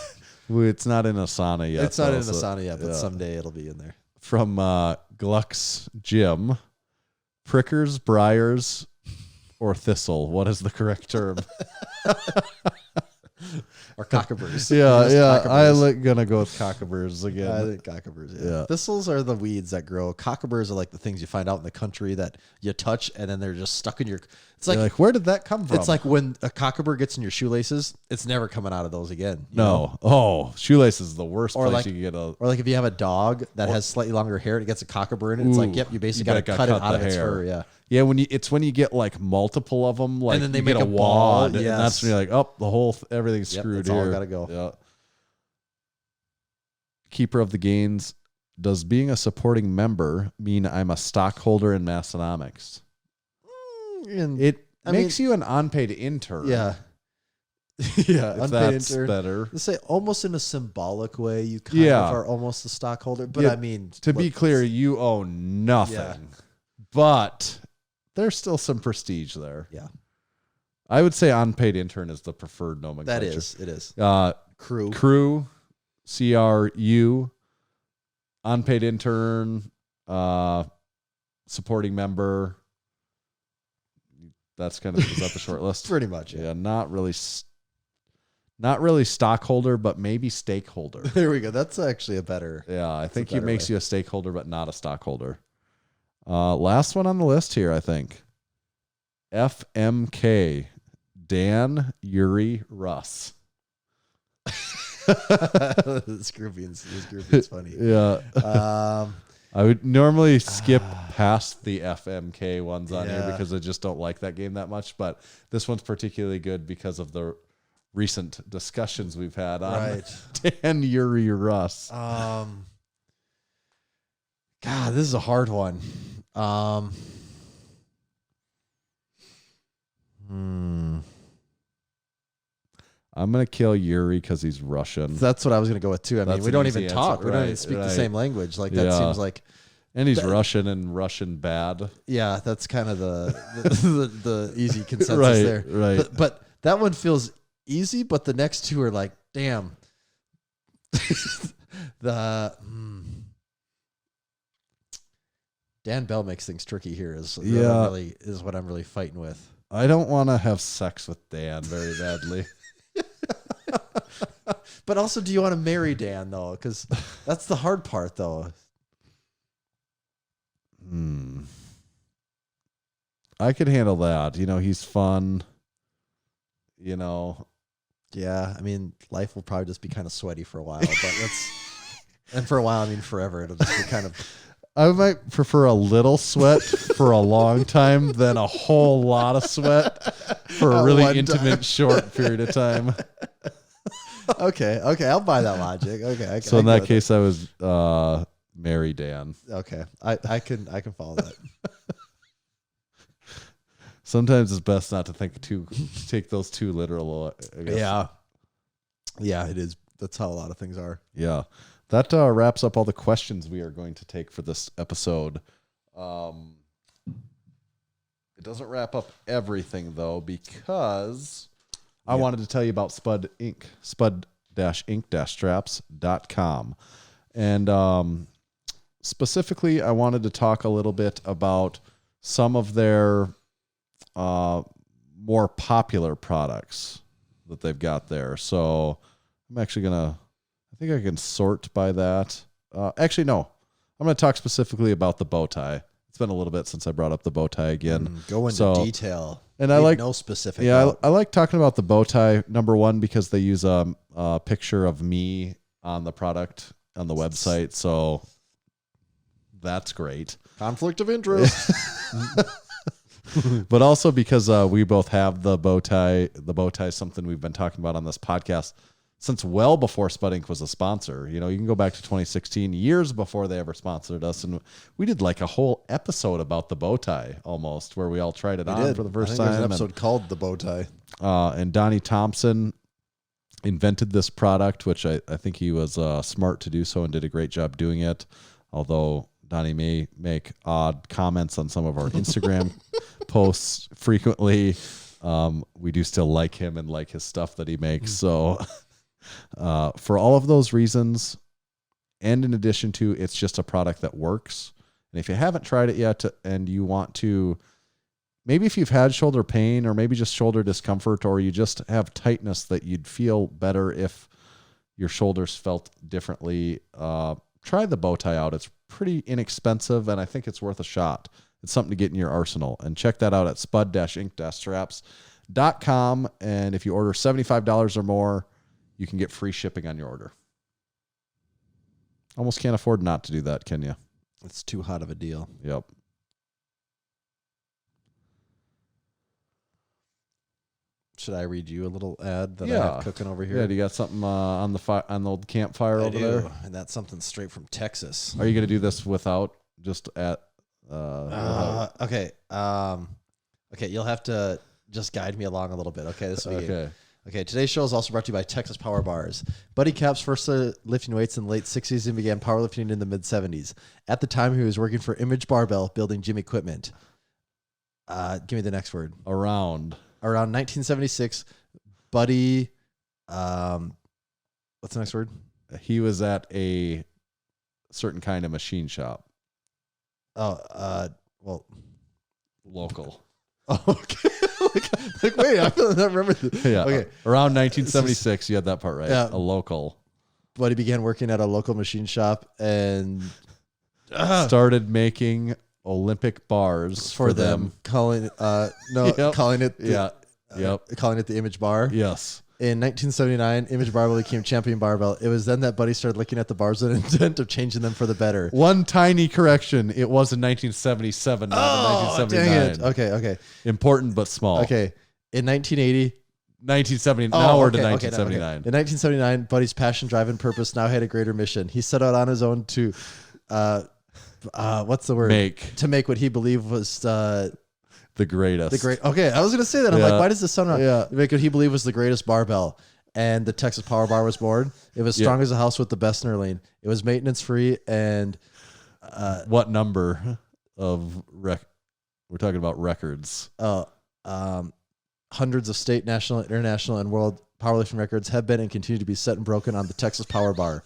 it's not in Asana yet. It's not in Asana yet, but someday it'll be in there. From Gluck's Gym, prickers, briars, or thistle. What is the correct term? Or cockaburs. I'm gonna go with cockaburs again. I think cockaburs. Yeah. Thistles are the weeds that grow. Cockaburs are like the things you find out in the country that you touch and then they're just stuck in your. It's like where did that come from? It's like when a cockabur gets in your shoelaces, it's never coming out of those again. You know? Oh, shoelace is the worst Or place like, you can get a. Or like if you have a dog that has slightly longer hair and it gets a cockabur in it, it's like, yep, you basically got to cut it out of its fur. Yeah. Yeah, when you get like multiple of them, like and then they you make get a ball, wad, and that's when you're like, oh, the whole everything's screwed it's here. all got to go. Yeah. Keeper of the gains. Does being a supporting member mean I'm a stockholder in Massenomics? It makes you an unpaid intern. Yeah. Yeah, if that's better. Let's say almost in a symbolic way, you kind of are almost a stockholder. But I mean, to be clear, you own nothing, but there's still some prestige there. Yeah, I would say unpaid intern is the preferred nomenclature. It is. CRU, CRU, unpaid intern, supporting member. That's kind of is that the short list? Pretty much. Yeah, not really stockholder, but maybe stakeholder. There we go. That's actually a better. Yeah, I think it makes you a stakeholder, but not a stockholder. Last one on the list here, I think. FMK, Dan, Yuri, Russ. This grouping's funny. Yeah. I would normally skip past the FMK ones on here because I just don't like that game that much. But this one's particularly good because of the recent discussions we've had on Dan, Yuri, Russ. God, this is a hard one. I'm going to kill Yuri because he's Russian. That's what I was going to go with, too. I mean, we don't even talk. We don't even speak the same language. Like, that seems like... And he's Russian and Russian bad. Yeah, that's kind of the easy consensus there. Right. But that one feels easy, but the next two are like, damn. Dan Dan Bell makes things tricky here. Is what I'm really fighting with. I don't want to have sex with Dan very badly. But also, do you want to marry Dan though? Because that's the hard part, though. I could handle that. He's fun. Yeah, I mean, life will probably just be kind of sweaty for a while, but and for a while, I mean, forever. It'll just be kind of. I might prefer a little sweat for a long time than a whole lot of sweat for a really intimate, short period of time. Okay, I'll buy that logic. Okay, so in that case, I was marry Dan. Okay, I can follow that. Sometimes it's best not to take those too literal. I guess. Yeah, it is. That's how a lot of things are. Yeah. That wraps up all the questions we are going to take for this episode. It doesn't wrap up everything, though, because I wanted to tell you about Spud Inc. Spud-Inc-straps.com. And specifically, I wanted to talk a little bit about some of their more popular products that they've got there. So I'm actually going to... I think I can sort by that. Actually, no. I'm going to talk specifically about the bow tie. It's been a little bit since I brought up the bow tie again. Go into detail. And I like no specific. Yeah, I like talking about the bow tie. Number one, because they use a picture of me on the product on the website, so that's great. Conflict of interest. But also because we both have the bow tie. The bow tie is something we've been talking about on this podcast since well before Spud Inc. was a sponsor. You can go back to 2016, years before they ever sponsored us. And we did like a whole episode about the bow tie almost, where we all tried it on for the first time. There's an episode called The Bow Tie. And Donnie Thompson invented this product, which I think he was smart to do so and did a great job doing it. Although Donnie may make odd comments on some of our Instagram posts frequently. We do still like him and like his stuff that he makes. So... for all of those reasons, and in addition to, it's just a product that works. And if you haven't tried it yet and you want to, maybe if you've had shoulder pain or maybe just shoulder discomfort, or you just have tightness that you'd feel better if your shoulders felt differently, try the bow tie out. It's pretty inexpensive, and I think it's worth a shot. It's something to get in your arsenal. And check that out at spud-inc-straps.com. And if you order $75 or more, you can get free shipping on your order. Almost can't afford not to do that, can you? It's too hot of a deal. Yep. Should I read you a little ad that I have cooking over here? Yeah, do you got something on the old campfire over there? And that's something straight from Texas. Are you going to do this without just at... Okay. Okay, you'll have to just guide me along a little bit. Okay, this will be... Okay, today's show is also brought to you by Texas Power Bars. Buddy Capps first started lifting weights in the late 60s and began powerlifting in the mid-70s. At the time, he was working for Image Barbell, building gym equipment. Give me the next word. Around 1976, Buddy... what's the next word? He was at a certain kind of machine shop. Well... Local. Oh, okay. Wait, I don't remember. Yeah. Okay. Around 1976, you had that part right. Yeah. A local. But he began working at a local machine shop and started making Olympic bars for them. Calling it calling it the Image Bar. Yes. In 1979, Image Barbell became Champion Barbell. It was then that Buddy started looking at the bars with an intent of changing them for the better. One tiny correction. It was in 1977, not in 1979. Dang it. Okay. Important but small. Okay. In 1980... 1970. Now we're to 1979. In 1979, Buddy's passion, drive, and purpose now had a greater mission. He set out on his own to... what's the word? To make what he believed was... the greatest. Okay, I was going to say that. I'm like, why does this sound wrong? Yeah. Make what he believed was the greatest barbell. And the Texas Power Bar was born. It was strong as a house with the best in her lane. It was maintenance free and... what number of we're talking about records? Hundreds of state, national, international, and world powerlifting records have been and continue to be set and broken on the Texas Power Bar.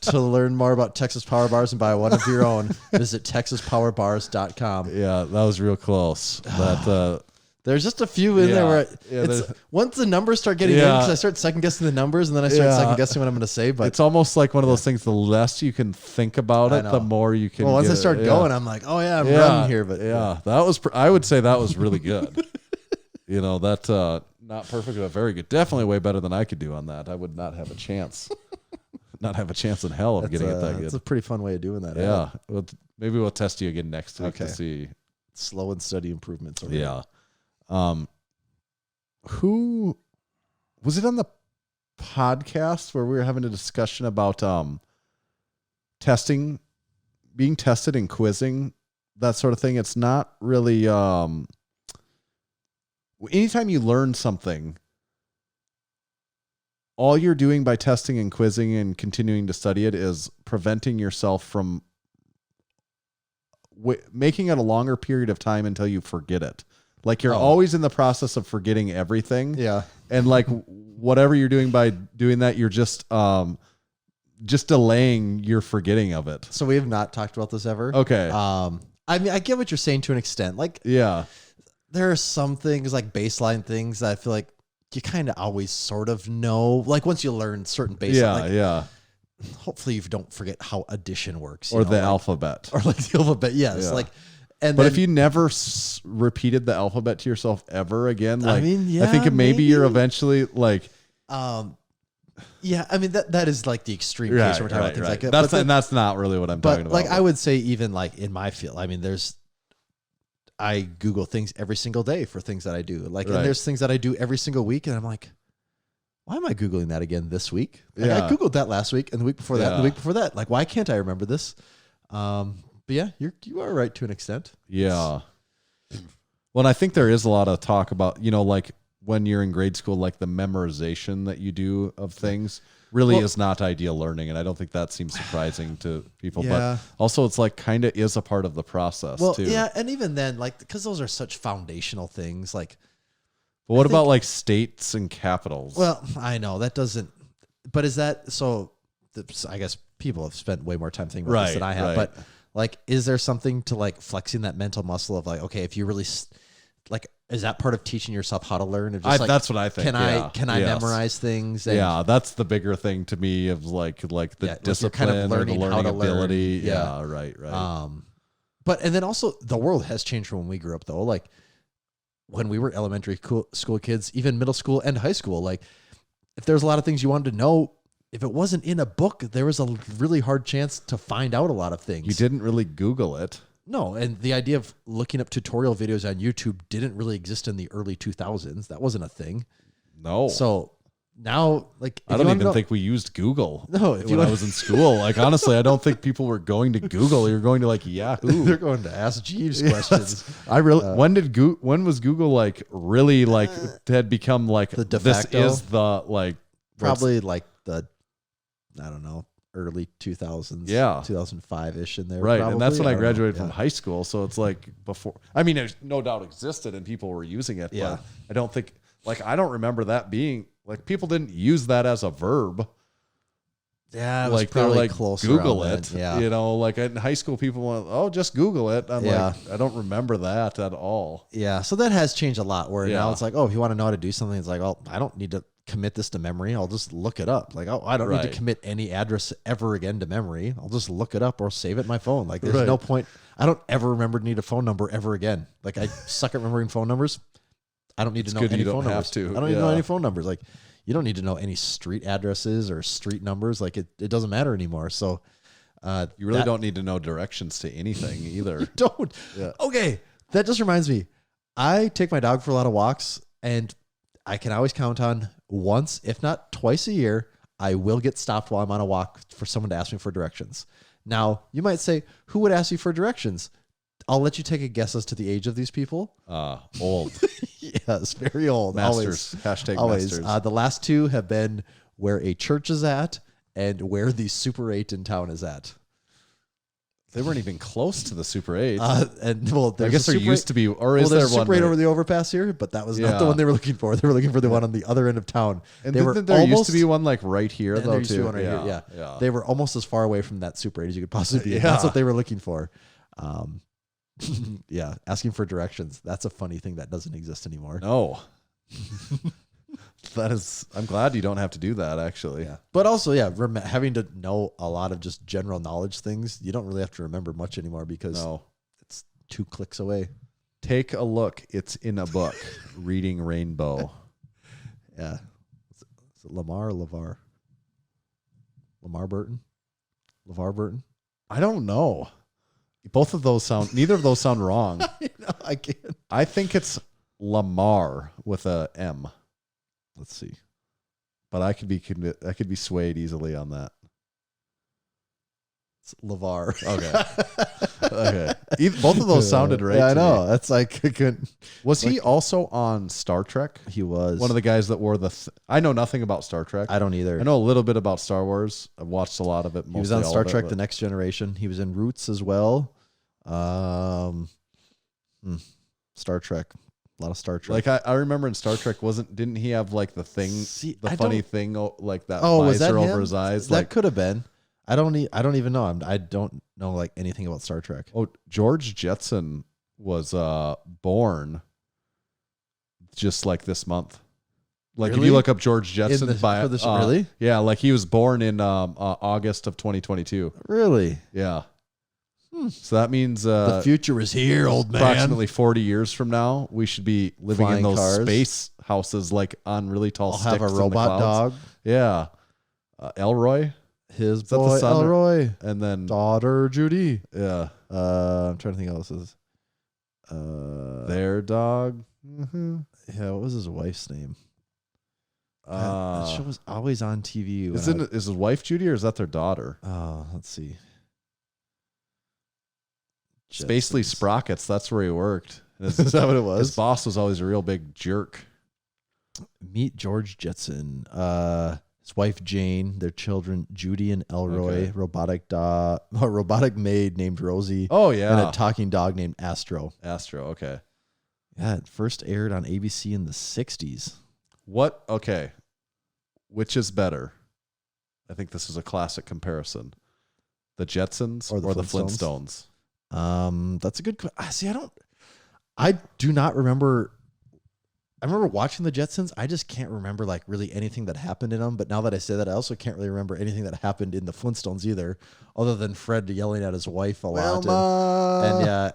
To learn more about Texas Power Bars and buy one of your own, visit texaspowerbars.com. Yeah, that was real close. That There's just a few in there where there's- once the numbers start getting in, because I start second guessing the numbers and then I start second guessing what I'm going to say. But it's almost like one of those things. The less you can think about I it, know. the more you can. well, once I get start it. going, I'm like, oh yeah, I'm running here. But yeah, that was. I would say that was really good. You know, that not perfect, but very good. Definitely way better than I could do on that. I would not have a chance. Not have a chance in hell of getting it that good. It's a pretty fun way of doing that. Yeah, maybe we'll test you again next week to see Slow and steady improvements. Yeah. Who was it on the podcast where we were having a discussion about testing, being tested and quizzing, that sort of thing? It's not really anytime you learn something, all you're doing by testing and quizzing and continuing to study it is preventing yourself from making it a longer period of time until you forget it. Like you're always in the process of forgetting everything. Yeah. And like whatever you're doing by doing that, you're just delaying your forgetting of it. So we have not talked about this ever. Okay. I mean, I get what you're saying to an extent. Like, Yeah. there are some things like baseline things that I feel like you kind of always sort of know. Like once you learn certain baseline, Yeah. like, Yeah. hopefully you don't forget how addition works. You Or know, the like- alphabet. Or like the alphabet. Yes. Yeah. Like, and But then, if you never repeated the alphabet to yourself ever again, I like mean, I think yeah, maybe you're maybe. eventually like yeah, I mean that is like the extreme case when we're talking about things like that. That's But then- and that's not really what I'm talking But about. like I would say, even like in my field, I mean, I Google things every single day for things that I do. Like, Right. and there's things that I do every single week, and I'm like, why am I Googling that again this week? Like, Yeah. I Googled that last week, and the week before that, and the Yeah. week before that. Like, why can't I remember this? But yeah, you are right to an extent. Yeah. Well, and I think there is a lot of talk about, you know, like when you're in grade school, like the memorization that you do of things really is not ideal learning. And I don't think that seems surprising to people. Yeah. But also it's like kind of is a part of the process Well, too. yeah, and even then, like, because those are such foundational things. Like, But what I about think- like states and capitals? well, I know that doesn't, but is that so? I guess people have spent way more time thinking about this Right, than I have. right. But like, is there something to like flexing that mental muscle of like, okay, if you really like, is that part of teaching yourself how to learn? Or just like, that's what I think. Can yeah. I Yes. memorize things? And, Yeah, that's the bigger thing to me of like the Yeah, like you're discipline kind of learning or the how learning to learn. ability. Yeah. Yeah, right. But and then also the world has changed from when we grew up though. Like when we were elementary school kids, even middle school and high school, like if there's a lot of things you wanted to know, if it wasn't in a book, there was a really hard chance to find out a lot of things. You didn't really Google it. No, and the idea of looking up tutorial videos on YouTube didn't really exist in the early 2000s. That wasn't a thing. No. So now, like, I don't even think we used Google. No, if you when want- I was in school, like honestly, I don't think people were going to Google. You're going to like Yahoo. they're going to Ask Jeeves questions. I really when was Google like really like had become like The de this facto? is the like Probably like the, I don't know, early 2000s. Yeah. 2005-ish in there. right, probably. and that's when I don't know. graduated Yeah. from high school. So it's like before. I mean, it no doubt existed and people were using it. Yeah. But I don't think I don't remember that being like people didn't use that as a verb. Yeah, it was Like they're probably like close Google around it. then. Yeah. You know, like in high school, people went, "Oh, just Google it." I'm Yeah. like, I don't remember that at all. Yeah. So that has changed a lot where now Yeah. it's like, oh, if you want to know how to do something, it's like, oh, I don't need to commit this to memory. I'll just look it up. Like, oh, I don't need Right. to commit any address ever again to memory. I'll just look it up or save it in my phone. Like, there's Right. no point. I don't ever remember to need a phone number ever again. Like, I suck at remembering phone numbers. I don't need to know good any you don't phone have numbers. to. I don't need to know Yeah. any phone numbers. Like, you don't need to know any street addresses or street numbers. Like, it doesn't matter anymore. So, You really that- don't need to know directions to anything either. don't. Yeah. Okay. That just reminds me. I take my dog for a lot of walks, and I can always count on once, if not twice a year, I will get stopped while I'm on a walk for someone to ask me for directions. Now, you might say, who would ask you for directions? I'll let you take a guess as to the age of these people. Old Yes, very old. masters. Always. Hashtag Always. masters. The last two have been where a church is at and where the Super 8 in town is at. They weren't even close to the Super 8. And well, I guess there used to be, or is there there's a one Super 8 right- over the overpass here, but that was not the Yeah. one they were looking for. They were looking for the one on the other end of town. And they were there almost, used to be one like right here, and though, there used to be too. one right here. Yeah. They were almost as far away from that Super 8 as you could possibly be. Yeah. That's what they were looking for. Yeah, asking for directions. That's a funny thing that doesn't exist anymore. No. That is, I'm glad you don't have to do that, actually. Yeah, but also, yeah, having to know a lot of just general knowledge things, you don't really have to remember much anymore because it's 2 clicks away. Take a look. It's in a book. Reading Rainbow. Yeah. Is it Lamar or LeVar? Lamar Burton? LeVar Burton? I don't know. Both of those sound, neither of those sound wrong. I can't. I think it's Lamar with a M. Let's see. But I could be swayed easily on that. It's LeVar. Okay. Both of those sounded right. Yeah, I to know. me. That's like, I couldn't. Was he also on Star Trek? He was. One of the guys that wore I know nothing about Star Trek. I don't either. I know a little bit about Star Wars. I've watched a lot of it. He was on Star Trek: The Next Generation. He was in Roots as well. Star Trek. A lot of Star Trek. Like I remember in Star Trek, didn't he have like the thing, I funny don't- thing, like that was that visor over him? his eyes? That Like, could have been. I don't even know. I don't know like anything about Star Trek. oh, George Jetson was born just like this month. Like if Really? you look up George Jetson really? yeah, like he was born in August of 2022. Really? Yeah. So that means The future is here, old man. approximately 40 years from now, we should be living Flying in those cars. space houses, like on really tall I'll sticks. have a in the robot clouds. dog. Yeah. Elroy. His that the boy son? Elroy, And then, daughter Judy. yeah, I'm trying to think what else is. their dog. Yeah, what was his wife's name? That Uh, show was always on TV. when is his wife Judy or is that their daughter? let's see. Spacely Jetsons. Sprockets. That's where he worked. Is that what it was? His boss was always a real big jerk. Meet George Jetson. His wife Jane, their children Judy and Elroy, Okay. a robotic maid named Rosie, Oh and yeah, a talking dog named Astro. Astro. Okay. Yeah, it first aired on ABC in the 60s. What? Okay. Which is better? I think this is a classic comparison. The Jetsons Or the the Flintstones? Flintstones? That's a good question. I do not remember. I remember watching the Jetsons. I just can't remember like really anything that happened in them. But now that I say that, I also can't really remember anything that happened in the Flintstones either, other than Fred yelling at his wife a lot.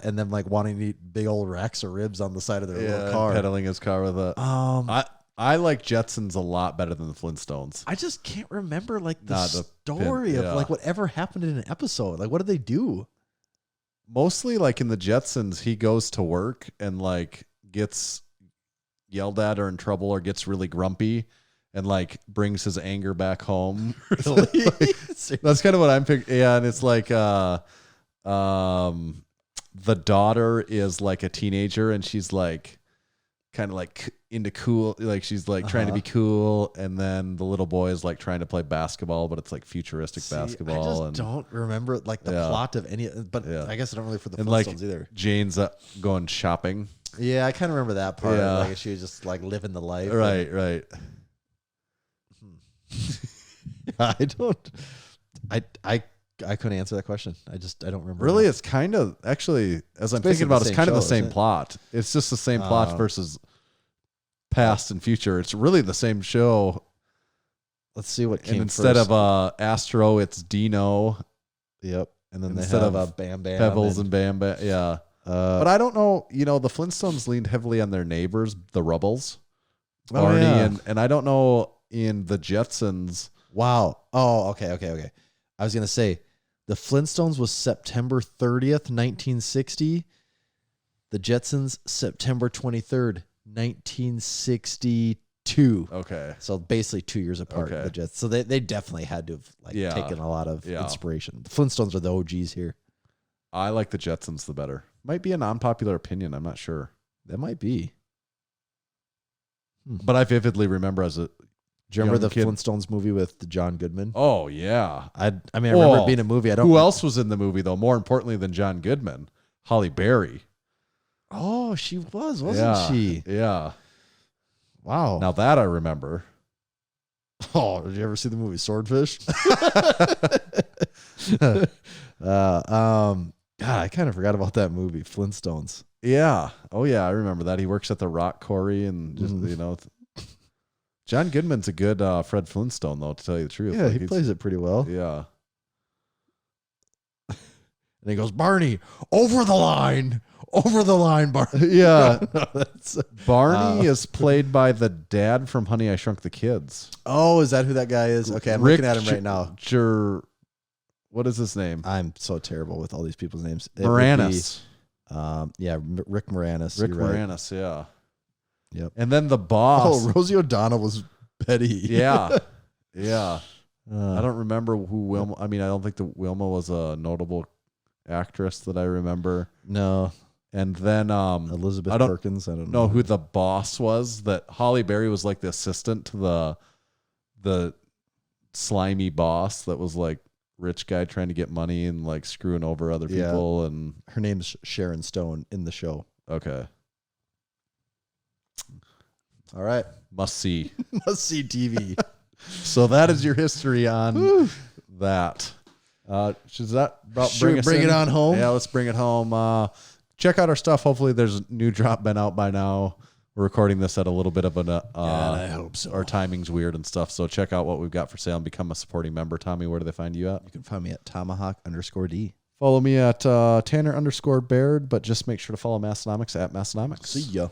And them like wanting to eat big old racks of ribs on the side of their little car. pedaling his car with a. I like Jetsons a lot better than the Flintstones. I just can't remember like the Nah, story of yeah. like whatever happened in an episode. Like what did they do? Mostly like in the Jetsons, he goes to work and like gets yelled at or in trouble or gets really grumpy and like brings his anger back home. Really? That's kind of what I'm picking. Yeah, and it's like the daughter is like a teenager and she's like kind of like into cool, like she's like trying to be cool, and then the little boy is like trying to play basketball, but it's like futuristic basketball. I just don't remember like the plot of any, but I guess I don't really for the and Flintstones like either. Jane's going shopping. Yeah, I kind of remember that part. Yeah. Like she was just like living the life. Right. I don't. I couldn't answer that question. I don't remember. Really, it's kind of actually, as I'm basically thinking about the it, it's same kind of the show, same isn't it? plot. It's just the same plot versus past and future. It's really the same show. Let's see what came And instead first. of Astro, it's Dino. Yep. And then Instead they have of Bam Bam, Pebbles and Bam Bam. Yeah. But I don't know. You know, the Flintstones leaned heavily on their neighbors, the Rubbles, Barney, and I don't know in the Jetsons. Wow. Oh, okay. I was gonna say the Flintstones was September 30th, 1960. The Jetsons September 23rd, 1962. Okay. So basically 2 years apart. Okay. The Jets. So they definitely had to have like Yeah. taken a lot of Yeah. inspiration. The Flintstones are the OGs here. I like the Jetsons the better. Might be an unpopular opinion. I'm not sure. That might be. But I vividly remember as a Do you remember the young kid. Flintstones movie with John Goodman? Oh yeah. I mean, I remember Well, it being a movie. I don't. Who else was in the movie though? More importantly than John Goodman, Holly Berry. Oh, she was, wasn't Yeah, she? Yeah. Wow. Now that I remember. Oh, did you ever see the movie Swordfish? God, I kind of forgot about that movie, Flintstones. Yeah. Oh yeah, I remember that. He works at the rock quarry and just John Goodman's a good Fred Flintstone though, to tell you the truth. Yeah, Like, he he's- plays it pretty well. Yeah. And he goes, Barney, over the line, Barney. Yeah. That's, Barney is played by the dad from Honey, I Shrunk the Kids. oh, is that who that guy is? Okay, I'm Rick looking at him right now. What is his name? I'm so terrible with all these people's names. It would Moranis. be, Rick Moranis. Rick you're right. Moranis, yeah. Yep. And then the boss. Oh, Rosie O'Donnell was Betty. Yeah. Yeah. I Uh, don't remember who Wilma. I mean, I don't think that Wilma was a notable actress that I remember. no, And then Elizabeth I don't Perkins. I don't know who the boss was. That Holly Berry was like the assistant to the slimy boss that was like rich guy trying to get money and like screwing over other Yeah. people. And Her name's Sharon Stone in the show. okay, All right. must see. Must see TV. So that is your history on that. Should that about Should we us bring in? it on home? Yeah, let's bring it home. Check out our stuff. Hopefully, there's a new drop been out by now. We're recording this at a little bit of an. I hope so. Our timing's weird and stuff. So check out what we've got for sale and become a supporting member. Tommy, where do they find you at? You can find me at Tomahawk_D. Follow me at Tanner_Baird, but just make sure to follow Massenomics at Massenomics. See ya.